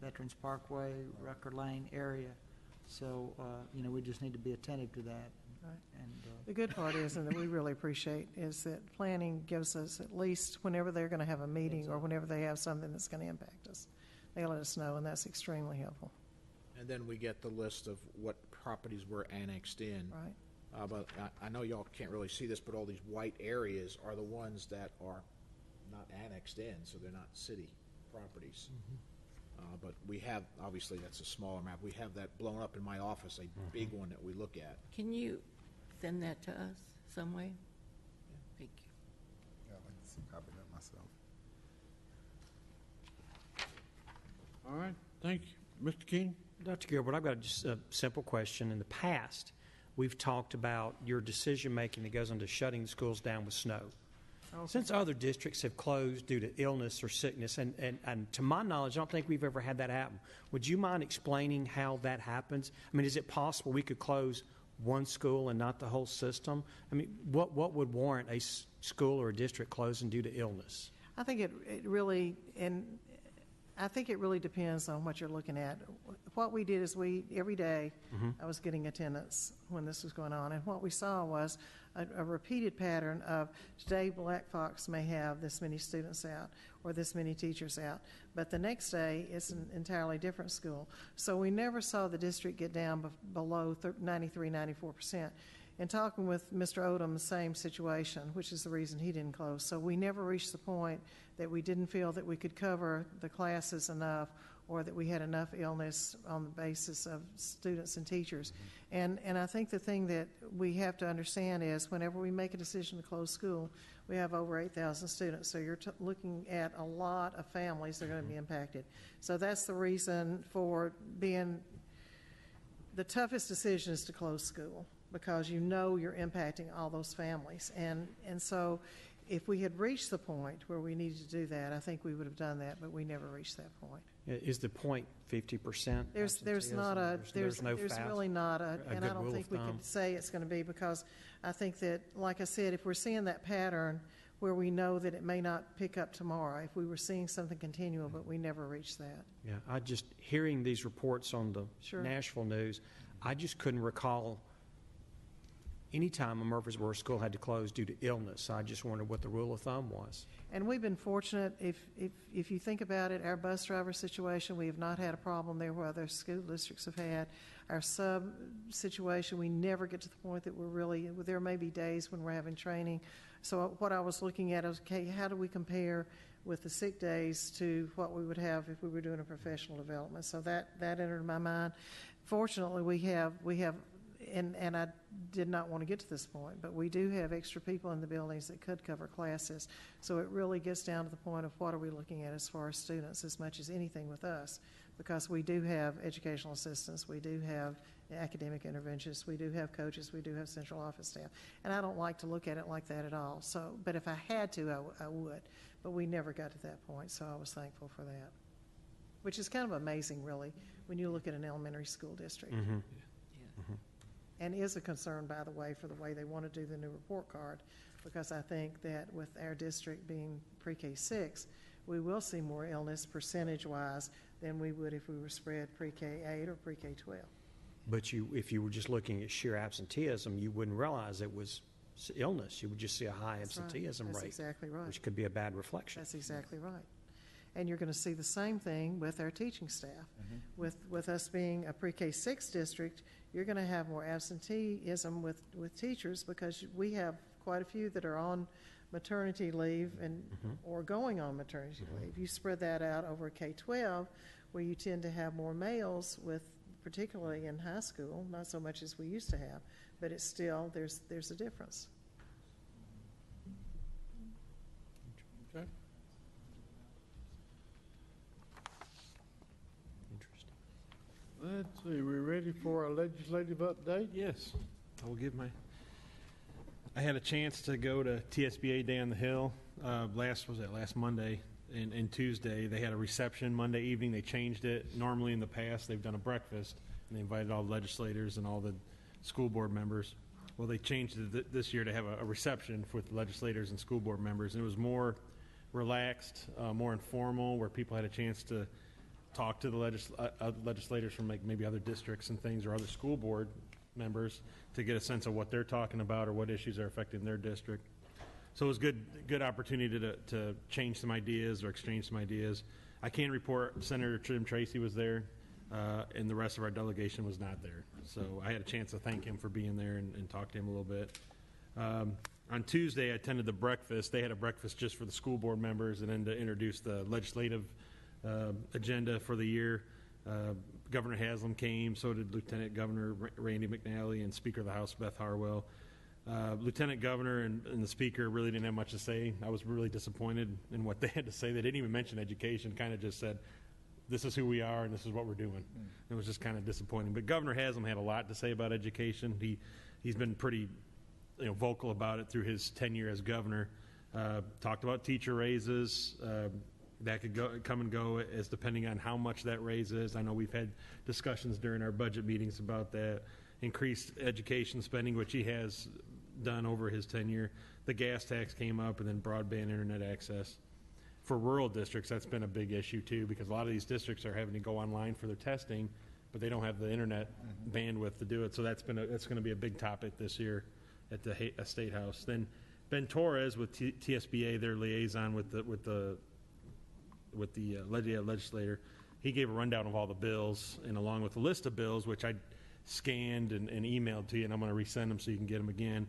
Veterans Parkway, Rucker Lane area. So, we just need to be attentive to that. Right. And the good part is, and that we really appreciate, is that planning gives us at least whenever they're going to have a meeting or whenever they have something that's going to impact us, they let us know, and that's extremely helpful. And then we get the list of what properties were annexed in. Right. But I know y'all can't really see this, but all these white areas are the ones that are not annexed in, so they're not city properties. But we have, obviously, that's a smaller map. We have that blown up in my office, a big one that we look at. Can you send that to us some way? Thank you. Yeah, I'd like to see a copy of that myself. All right, thank you. Mr. King? Dr. Gilbert, I've got just a simple question. In the past, we've talked about your decision-making that goes into shutting the schools down with snow. Since other districts have closed due to illness or sickness, and to my knowledge, I don't think we've ever had that happen. Would you mind explaining how that happens? I mean, is it possible we could close one school and not the whole system? I mean, what would warrant a school or a district closing due to illness? I think it really depends on what you're looking at. What we did is every day I was getting attendance when this was going on, and what we saw was a repeated pattern of today Black Fox may have this many students out or this many teachers out, but the next day it's an entirely different school. So we never saw the district get down below 93, 94%. And talking with Mr. Odom, same situation, which is the reason he didn't close. So we never reached the point that we didn't feel that we could cover the classes enough or that we had enough illness on the basis of students and teachers. And I think the thing that we have to understand is whenever we make a decision to close school, we have over 8,000 students. So you're looking at a lot of families that are going to be impacted. So that's the reason for being the toughest decision is to close school, because you know you're impacting all those families. And so if we had reached the point where we needed to do that, I think we would have done that, but we never reached that point. Is the point 50%? There's really not a, and I don't think we could say it's going to be, because I think that, like I said, if we're seeing that pattern where we know that it may not pick up tomorrow, if we were seeing something continual, but we never reached that. Yeah, I just, hearing these reports on the Nashville news, I just couldn't recall any time a Murfreesboro school had to close due to illness. I just wondered what the rule of thumb was. And we've been fortunate. If you think about it, our bus driver situation, we have not had a problem there where other school districts have had. Our sub situation, we never get to the point that we're really, there may be days when we're having training. So what I was looking at is, okay, how do we compare with the sick days to what we would have if we were doing a professional development? So that entered my mind. Fortunately, we have and I did not want to get to this point, but we do have extra people in the buildings that could cover classes. So it really gets down to the point of what are we looking at as far as students as much as anything with us, because we do have educational assistants, we do have academic interventionists, we do have coaches, we do have central office staff. And I don't like to look at it like that at all. So, but if I had to, I would. But we never got to that point, so I was thankful for that. Which is kind of amazing, really, when you look at an elementary school district. Mm-hmm. And is a concern, by the way, for the way they want to do the new report card, because I think that with our district being pre-K 6, we will see more illness percentage-wise than we would if we were spread pre-K 8 or pre-K 12. But if you were just looking at sheer absenteeism, you wouldn't realize it was illness. You would just see a high absenteeism rate. That's exactly right. Which could be a bad reflection. That's exactly right. And you're going to see the same thing with our teaching staff. With us being a pre-K 6 district, you're going to have more absenteeism with teachers, because we have quite a few that are on maternity leave and or going on maternity leave. You spread that out over K-12, where you tend to have more males, with particularly in high school, not so much as we used to have, but it's still, there's a difference. Okay. Let's see, we're ready for a legislative update? Yes, I will give I had a chance to go to TSBA Day on the Hill last Monday and Tuesday. They had a reception Monday evening. They changed it. Normally in the past they've done a breakfast and they invited all the legislators and all the school board members. Well, they changed it this year to have a reception with legislators and school board members, and it was more relaxed, more informal, where people had a chance to talk to the legislators from maybe other districts and things, or other school board members, to get a sense of what they're talking about or what issues are affecting their district. So it was good opportunity to change some ideas or exchange some ideas. I can report Senator Jim Tracy was there, and the rest of our delegation was not there. So I had a chance to thank him for being there and talk to him a little bit. On Tuesday, I attended the breakfast. They had a breakfast just for the school board members, and then to introduce the legislative agenda for the year. Governor Haslam came, so did Lieutenant Governor Randy McNally and Speaker of the House Beth Harwell. Lieutenant Governor and the Speaker really didn't have much to say. I was really disappointed in what they had to say. They didn't even mention education, kind of just said, this is who we are and this is what we're doing. It was just kind of disappointing. But Governor Haslam had a lot to say about education. He's been pretty vocal about it through his tenure as governor. Talked about teacher raises. That could come and go as depending on how much that raise is. I know we've had discussions during our budget meetings about that. Increased education spending, which he has done over his tenure. The gas tax came up, and then broadband internet access. For rural districts, that's been a big issue too, because a lot of these districts are having to go online for their testing, but they don't have the internet bandwidth to do it. So that's going to be a big topic this year at the State House. Then Ben Torres with TSBA, their liaison with the legislator, he gave a rundown of all the bills, and along with a list of bills, which I scanned and emailed to you, and I'm going to resend them so you can get them again.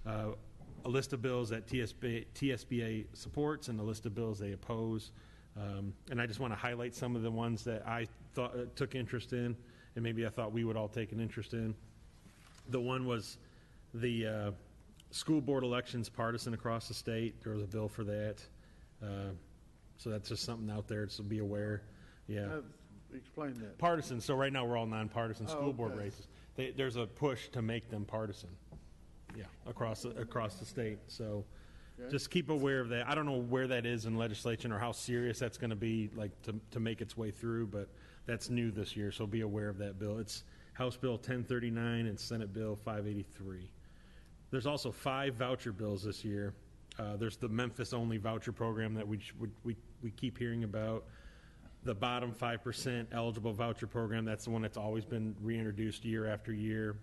A list of bills that TSBA supports and a list of bills they oppose. And I just want to highlight some of the ones that I thought took interest in, and maybe I thought we would all take an interest in. The one was the school board elections partisan across the state. There was a bill for that. So that's just something out there, so be aware. Yeah. Explain that. Partisan. So right now we're all nonpartisan school board okay. races. There's a push to make them partisan. Yeah, across the state. So Okay. just keep aware of that. I don't know where that is in legislation or how serious that's going to be, like to make its way through, but that's new this year. So be aware of that bill. It's House Bill 1039 and Senate Bill 583. There's also 5 voucher bills this year. There's the Memphis-only voucher program that we keep hearing about. The bottom 5% eligible voucher program, that's the one that's always been reintroduced year after year.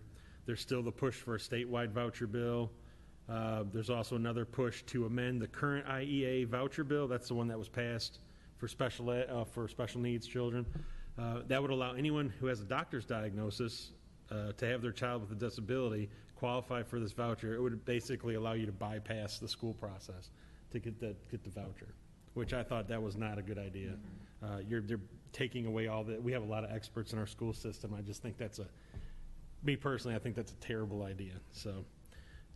There's still the push for a statewide voucher bill. There's also another push to amend the current IEA voucher bill. That's the one that was passed for special needs children. That would allow anyone who has a doctor's diagnosis to have their child with a disability qualify for this voucher. It would basically allow you to bypass the school process to get the voucher, which I thought that was not a good idea. You're taking away all that. We have a lot of experts in our school system. I just think that's me personally, I think that's a terrible idea. So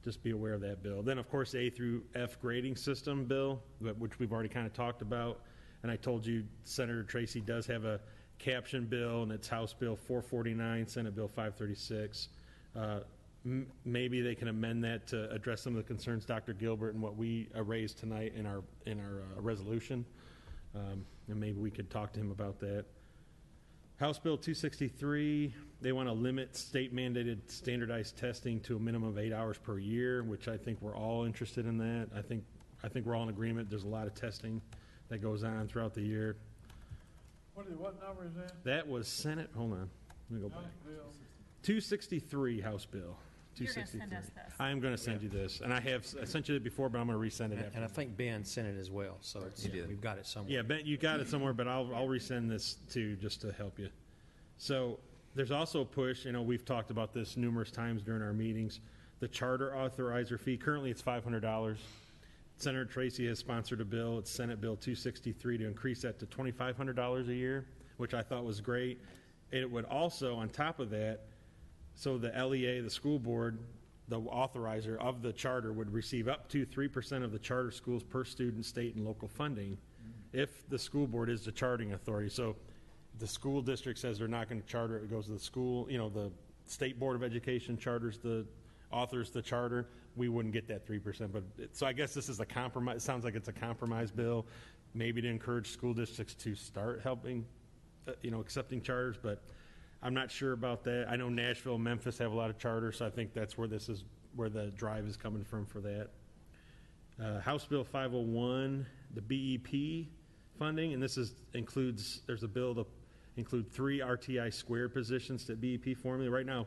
just be aware of that bill. Then, of course, the A through F grading system bill, which we've already kind of talked about. And I told you Senator Tracy does have a caption bill, and it's House Bill 449, Senate Bill 536. Maybe they can amend that to address some of the concerns, Dr. Gilbert, and what we raised tonight in our resolution. And maybe we could talk to him about that. House Bill 263, they want to limit state-mandated standardized testing to a minimum of 8 hours per year, which I think we're all interested in that. I think we're all in agreement. There's a lot of testing that goes on throughout the year. What number is that? That was Senate. Hold on. Let me go back. 263 House Bill. You're going to send us this. I am going to send you this, and I sent you it before, but I'm going to resend it after. And I think Ben sent it as well, so we've got it somewhere. Yeah, Ben, you got it somewhere, but I'll resend this too, just to help you. So there's also a push. We've talked about this numerous times during our meetings. The charter authorizer fee, currently it's $500. Senator Tracy has sponsored a bill. It's Senate Bill 263 to increase that to $2,500 a year, which I thought was great. It would also, on top of that, so the LEA, the school board, the authorizer of the charter would receive up to 3% of the charter schools per student, state, and local funding if the school board is the charting authority. So the school district says they're not going to charter it, goes to the school, the State Board of Education charters authors the charter, we wouldn't get that 3%. So I guess this is a compromise. It sounds like it's a compromise bill, maybe to encourage school districts to start helping, accepting charters, but I'm not sure about that. I know Nashville and Memphis have a lot of charters, so I think that's where where the drive is coming from for that. House Bill 501, the BEP funding, and there's a bill to include 3 RTI squared positions to BEP formula. Right now,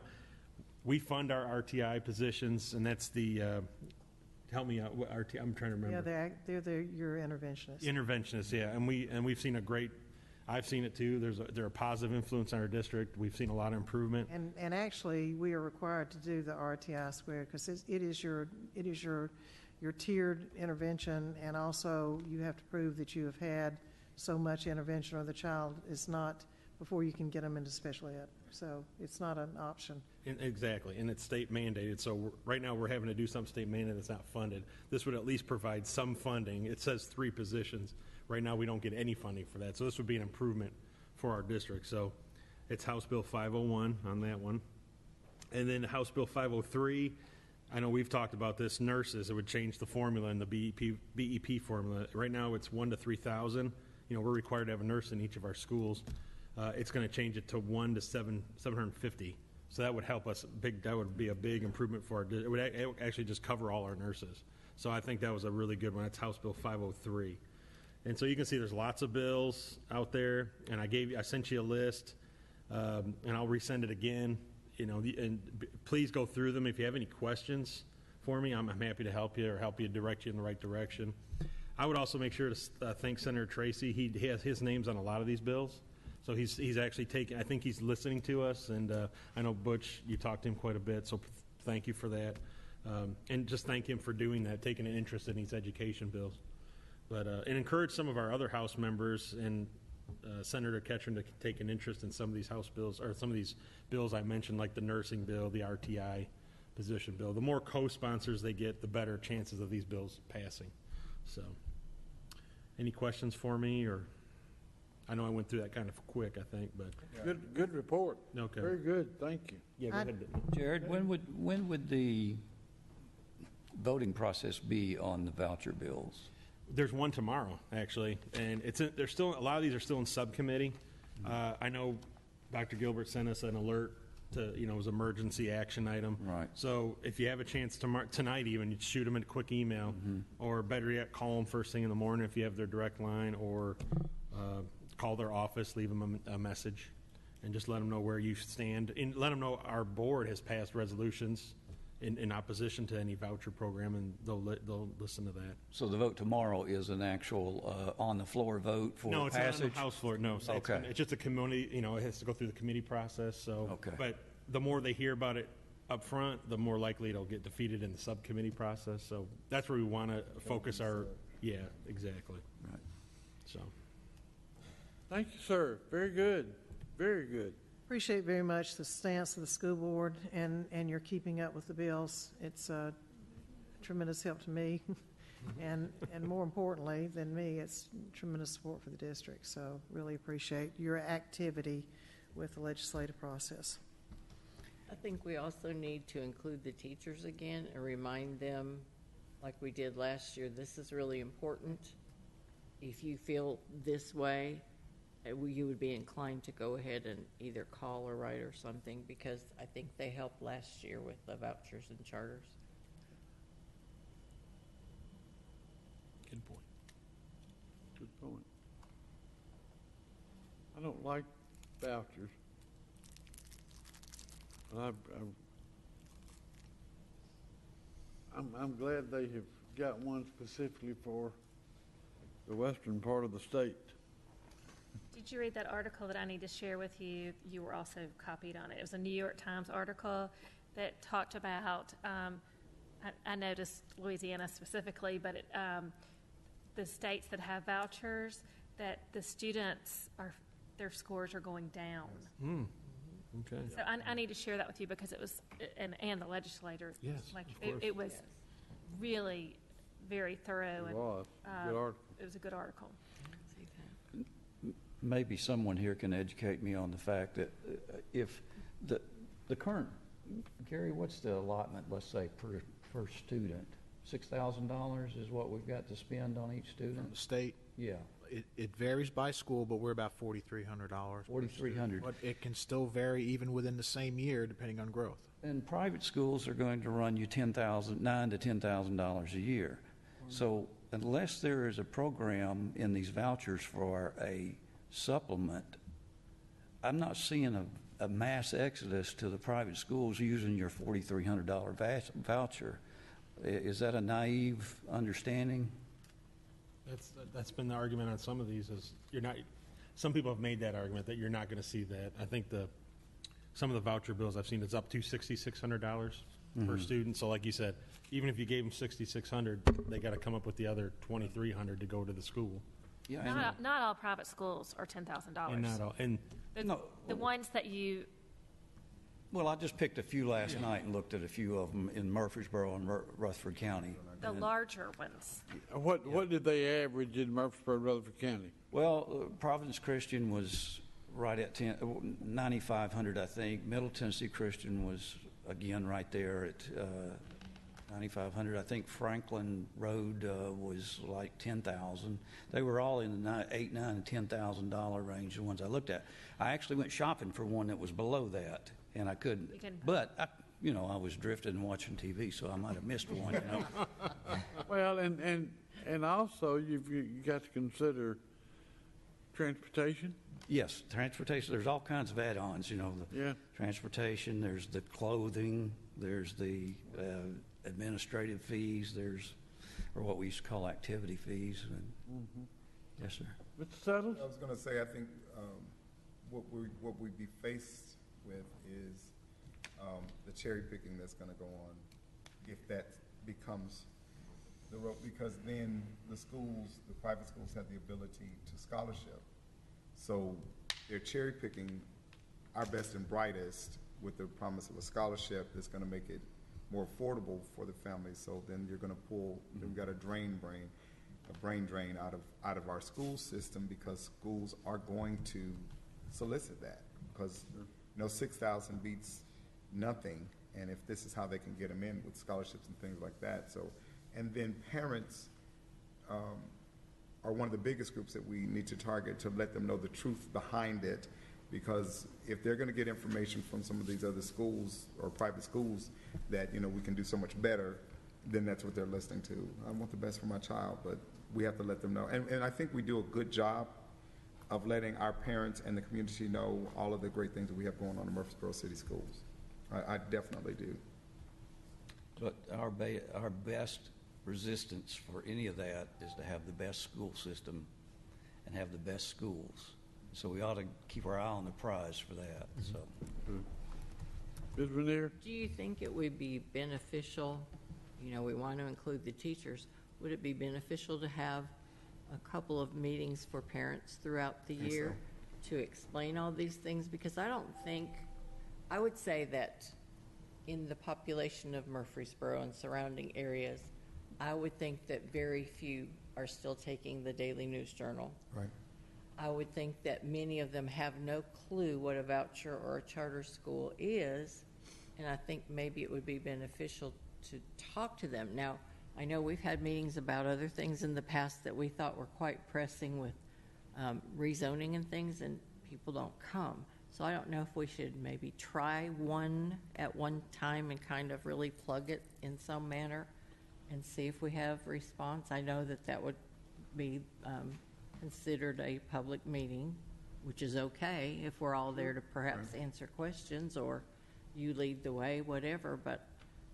we fund our RTI positions, and that's the, help me out, what RTI, I'm trying to remember. Yeah, they're your interventionists. Interventionists, yeah, and we've seen I've seen it too. They're a positive influence on our district. We've seen a lot of improvement. And actually, we are required to do the RTI squared because it is your tiered intervention, and also you have to prove that you have had so much intervention or the child is not before you can get them into special ed. So it's not an option. Exactly, and it's state mandated. So right now we're having to do something state mandated that's not funded. This would at least provide some funding. It says 3 positions. Right now we don't get any funding for that. So this would be an improvement for our district. So it's House Bill 501 on that one. And then House Bill 503, I know we've talked about this, nurses. It would change the formula in the BEP formula. Right now it's 1 to 3,000. We're required to have a nurse in each of our schools. It's going to change it to 1 to 750. So that would help us that would be a big improvement for it would actually just cover all our nurses. So I think that was a really good one. That's House Bill 503. And so you can see there's lots of bills out there, and I sent you a list, and I'll resend it again. And please go through them. If you have any questions for me, I'm happy to help you or help you direct you in the right direction. I would also make sure to thank Senator Tracy. He has his names on a lot of these bills. So he's actually I think he's listening to us, and I know Butch, you talked to him quite a bit, so thank you for that. And just thank him for doing that, taking an interest in these education bills. But and encourage some of our other House members and Senator Ketchum to take an interest in some of these House bills, or some of these bills I mentioned, like the nursing bill, the RTI position bill. The more co-sponsors they get, the better chances of these bills passing. So any questions for me? Or I know I went through that kind of quick, I think, but good report. Okay, very good. Thank you. Yeah, go ahead. Jared, when would the voting process be on the voucher bills? There's one tomorrow, actually, and there's still a lot of these are still in subcommittee. I know Dr. Gilbert sent us an alert to it was emergency action item. Right. So if you have a chance tonight, even you'd shoot them a quick email, or better yet, call them first thing in the morning if you have their direct line, or call their office, leave them a message, and just let them know where you stand, and let them know our board has passed resolutions in opposition to any voucher program, and they'll listen to that. So the vote tomorrow is an actual on-the-floor vote for no, it's passage? not on the House floor. No, so okay. It's just a committee. It has to go through the committee process. So, okay. But the more they hear about it up front, the more likely it'll get defeated in the subcommittee process. So that's where we want to focus our. Yeah, exactly. Right. So. Thank you, sir. Very good. Very good. Appreciate very much the stance of the school board and your keeping up with the bills. It's a tremendous help to me. And more importantly than me, it's tremendous support for the district. So really appreciate your activity with the legislative process. I think we also need to include the teachers again and remind them, like we did last year, this is really important. If you feel this way, you would be inclined to go ahead and either call or write or something, because I think they helped last year with the vouchers and charters. Good point. Good point. I don't like vouchers. But I'm glad they have got one specifically for the western part of the state. Did you read that article that I need to share with you? You were also copied on it. It was a New York Times article that talked about, I noticed Louisiana specifically, but the states that have vouchers, that the students their scores are going down. Okay. So I need to share that with you because it was, and the legislators. Yes, like of course. it was really very thorough. It was. Good article. It was a good article. Maybe someone here can educate me on the fact that if the current, Gary, what's the allotment, let's say, per student? $6,000 is what we've got to spend on each student? The state? Yeah. It varies by school, but we're about $4,300. $4,300. But it can still vary even within the same year, depending on growth. And private schools are going to run you $9,000 to $10,000 a year. So unless there is a program in these vouchers for a supplement, I'm not seeing a mass exodus to the private schools using your $4,300 voucher. Is that a naive understanding? That's been the argument on some of these. Is you're not. Some people have made that argument that you're not going to see that. I think some of the voucher bills I've seen, it's up to $6,600 per student. So like you said, even if you gave them $6,600, they got to come up with the other $2,300 to go to the school. Yeah, Not all private schools are $10,000. And not all. And the ones that you. Well, I just picked a few last night and looked at a few of them in Murfreesboro and Rutherford County. The larger ones. What did they average in Murfreesboro, Rutherford County? Well, Providence Christian was right at 9,500, I think. Middle Tennessee Christian was again right there at 9,500. I think Franklin Road was like 10,000. They were all in the $8,000, $9,000, and $10,000 range. The ones I looked at. I actually went shopping for one that was below that, and I couldn't. But I was drifting and watching TV, so I might have missed one. Well, and also you got to consider transportation. Yes, transportation. There's all kinds of add-ons. Yeah. Transportation. There's the clothing. There's the administrative fees. Or what we used to call activity fees. Yes, sir. Mr. Settles? I was going to say, I think what we'd be faced with is the cherry picking that's going to go on if that becomes the road, because then the private schools have the ability to scholarship. So they're cherry picking our best and brightest with the promise of a scholarship that's going to make it more affordable for the family. So then you're going to pull, we've got a brain drain out of our school system, because schools are going to solicit that, because 6,000 beats nothing, and if this is how they can get them in with scholarships and things like that. So, and then parents are one of the biggest groups that we need to target to let them know the truth behind it, because if they're going to get information from some of these other schools or private schools that we can do so much better, then that's what they're listening to. I want the best for my child, but we have to let them know. And I think we do a good job of letting our parents and the community know all of the great things that we have going on in Murfreesboro City Schools. I definitely do. But our best resistance for any of that is to have the best school system and have the best schools. So we ought to keep our eye on the prize for that. So, Ms. Ranier? Do you think it would be beneficial, we want to include the teachers, would it be beneficial to have a couple of meetings for parents throughout the year to explain all these things, because I don't think, I would say that in the population of Murfreesboro and surrounding areas, I would think that very few are still taking the Daily News Journal. Right. I would think that many of them have no clue what a voucher or a charter school is, and I think maybe it would be beneficial to talk to them. Now, I know we've had meetings about other things in the past that we thought were quite pressing with rezoning and things, and people don't come. So I don't know if we should maybe try one at one time and kind of really plug it in some manner and see if we have response. I know that that would be considered a public meeting, which is okay if we're all there to perhaps answer questions, or you lead the way, whatever, but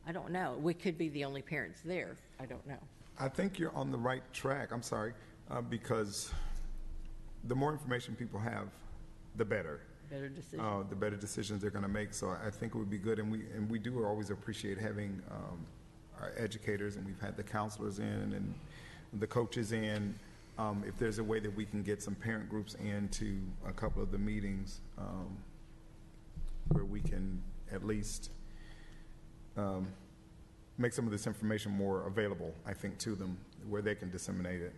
I don't know. We could be the only parents there. I don't know. I think you're on the right track, I'm sorry, because the more information people have, the better. Better decisions. The better decisions they're going to make. So I think it would be good, and we do always appreciate having our educators, and we've had the counselors in and the coaches in. If there's a way that we can get some parent groups into a couple of the meetings where we can at least make some of this information more available, I think, to them, where they can disseminate it.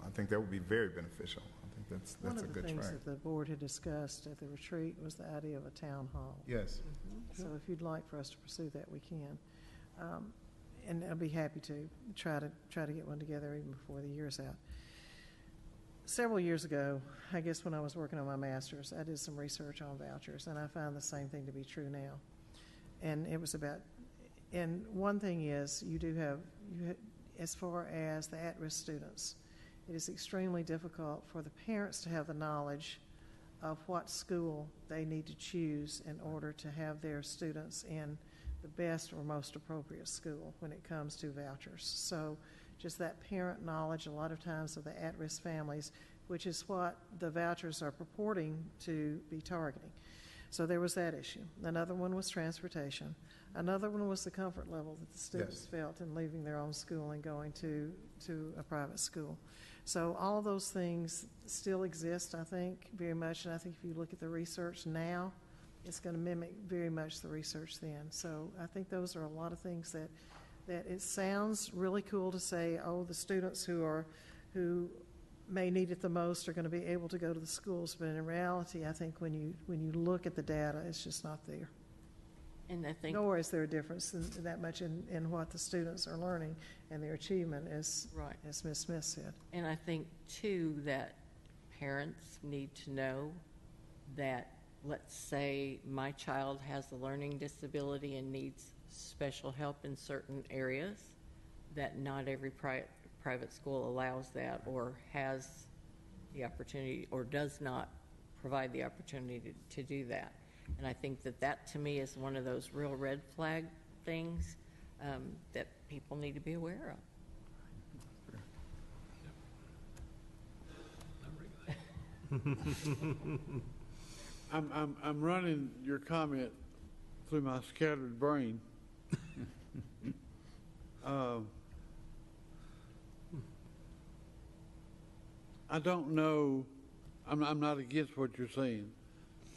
I think that would be very beneficial. I think that's a good track. One of the things that the board had discussed at the retreat was the idea of a town hall. Yes. So if you'd like for us to pursue that, we can. And I'll be happy to try to get one together even before the year's out. Several years ago, I guess when I was working on my master's, I did some research on vouchers, and I found the same thing to be true now. And it was about, and one thing is, as far as the at-risk students, it is extremely difficult for the parents to have the knowledge of what school they need to choose in order to have their students in the best or most appropriate school when it comes to vouchers. So just that parent knowledge a lot of times of the at-risk families, which is what the vouchers are purporting to be targeting. So there was that issue. Another one was transportation. Another one was the comfort level that the students felt in leaving their own school and going to a private school. So all of those things still exist, I think, very much. And I think if you look at the research now, it's going to mimic very much the research then. So I think those are a lot of things that it sounds really cool to say, oh, the students who may need it the most are going to be able to go to the schools. But in reality, I think when you look at the data, it's just not there. And I think, nor is there a difference that much in what the students are learning and their achievement, as Ms. Smith said. And I think, too, that parents need to know that, let's say my child has a learning disability and needs special help in certain areas, that not every private school allows that or has the opportunity or does not provide the opportunity to do that. And I think that to me is one of those real red flag things that people need to be aware of. I'm running your comment through my scattered brain. I don't know, I'm not against what you're saying,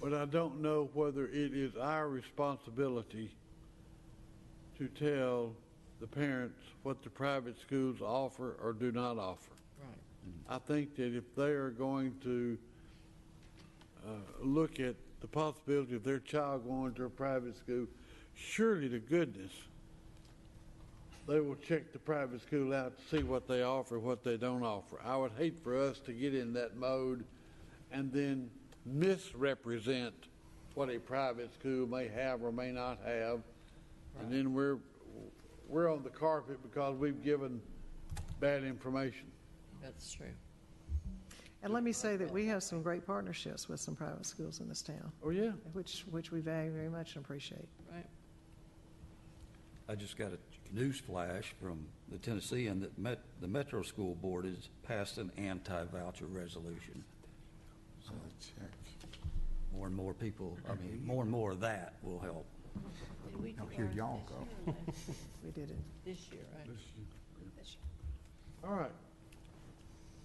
but I don't know whether it is our responsibility to tell the parents what the private schools offer or do not offer. Right. I think that if they are going to look at the possibility of their child going to a private school, surely to goodness, they will check the private school out to see what they offer, what they don't offer. I would hate for us to get in that mode and then misrepresent what a private school may have or may not have, and then we're on the carpet because we've given bad information. That's true. And let me say that we have some great partnerships with some private schools in this town. Oh, yeah. Which we value very much and appreciate. Right. I just got a news flash from the Tennessean that the Metro School Board has passed an anti-voucher resolution. So more and more people, more and more of that will help. Did we do Here ours y'all this go. year or last year? We did it. This year, right? This year. All right.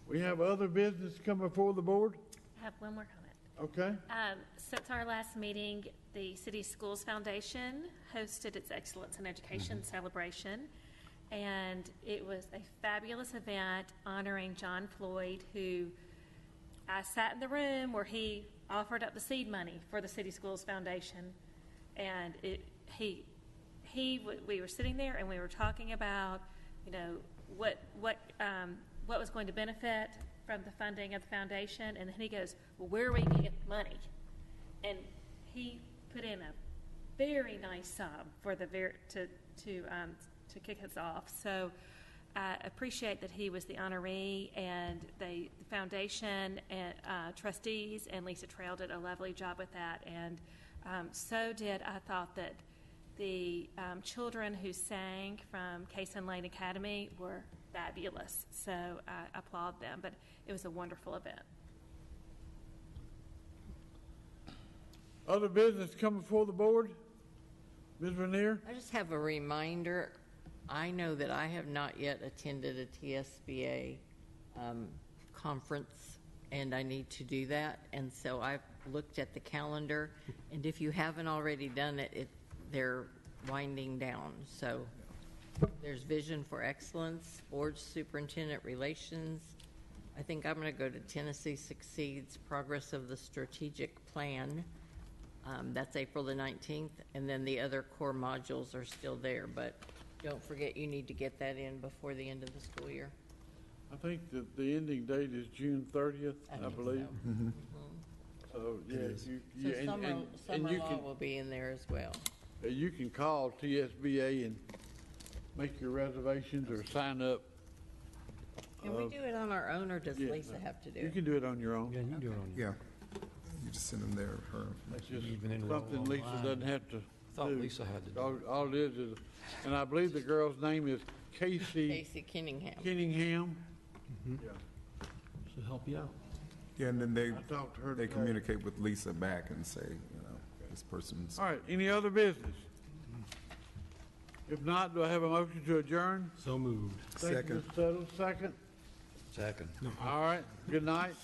We have other business come before the board? I have one more comment. Okay. Since our last meeting, the City Schools Foundation hosted its Excellence in Education celebration, and it was a fabulous event honoring John Floyd, who I sat in the room where he offered up the seed money for the City Schools Foundation, and we were sitting there and we were talking about, what was going to benefit from the funding of the foundation, and then he goes, well, where are we going to get the money? And he put in a very nice sum for the to kick us off. So I appreciate that he was the honoree, and the foundation and trustees and Lisa Trail did a lovely job with that, and so did, I thought that the children who sang from Cason Lane Academy were fabulous. So I applaud them, but it was a wonderful event. Other business coming before the board? Ms. Renier? I just have a reminder. I know that I have not yet attended a TSBA conference, and I need to do that. And so I've looked at the calendar, and if you haven't already done it, they're winding down. So there's Vision for Excellence, Board Superintendent Relations. I think I'm going to go to Tennessee Succeeds, Progress of the Strategic Plan. That's April the 19th, and then the other core modules are still there, but don't forget you need to get that in before the end of the school year. I think that the ending date is June 30th, I believe. So, So, yeah, summer law will be in there as well. You can call TSBA and make your reservations or sign up. Can we do it on our own, or does Yeah, Lisa have to do You it? can do it on your own. Yeah, you can do it on your Yeah. You just send them there, her. It's just even enroll something Lisa online. doesn't have to Thought do. Lisa had to do All it is, and I believe the girl's name is Casey Casey Kenningham. Kenningham. She'll help you out. Yeah, and then I talked to her they today. communicate with Lisa back and say, this person's. All right, any other business? If not, do I have a motion to adjourn? So moved. Thank you, Second. Mr. Tuttle. Second? Second. All right, good night.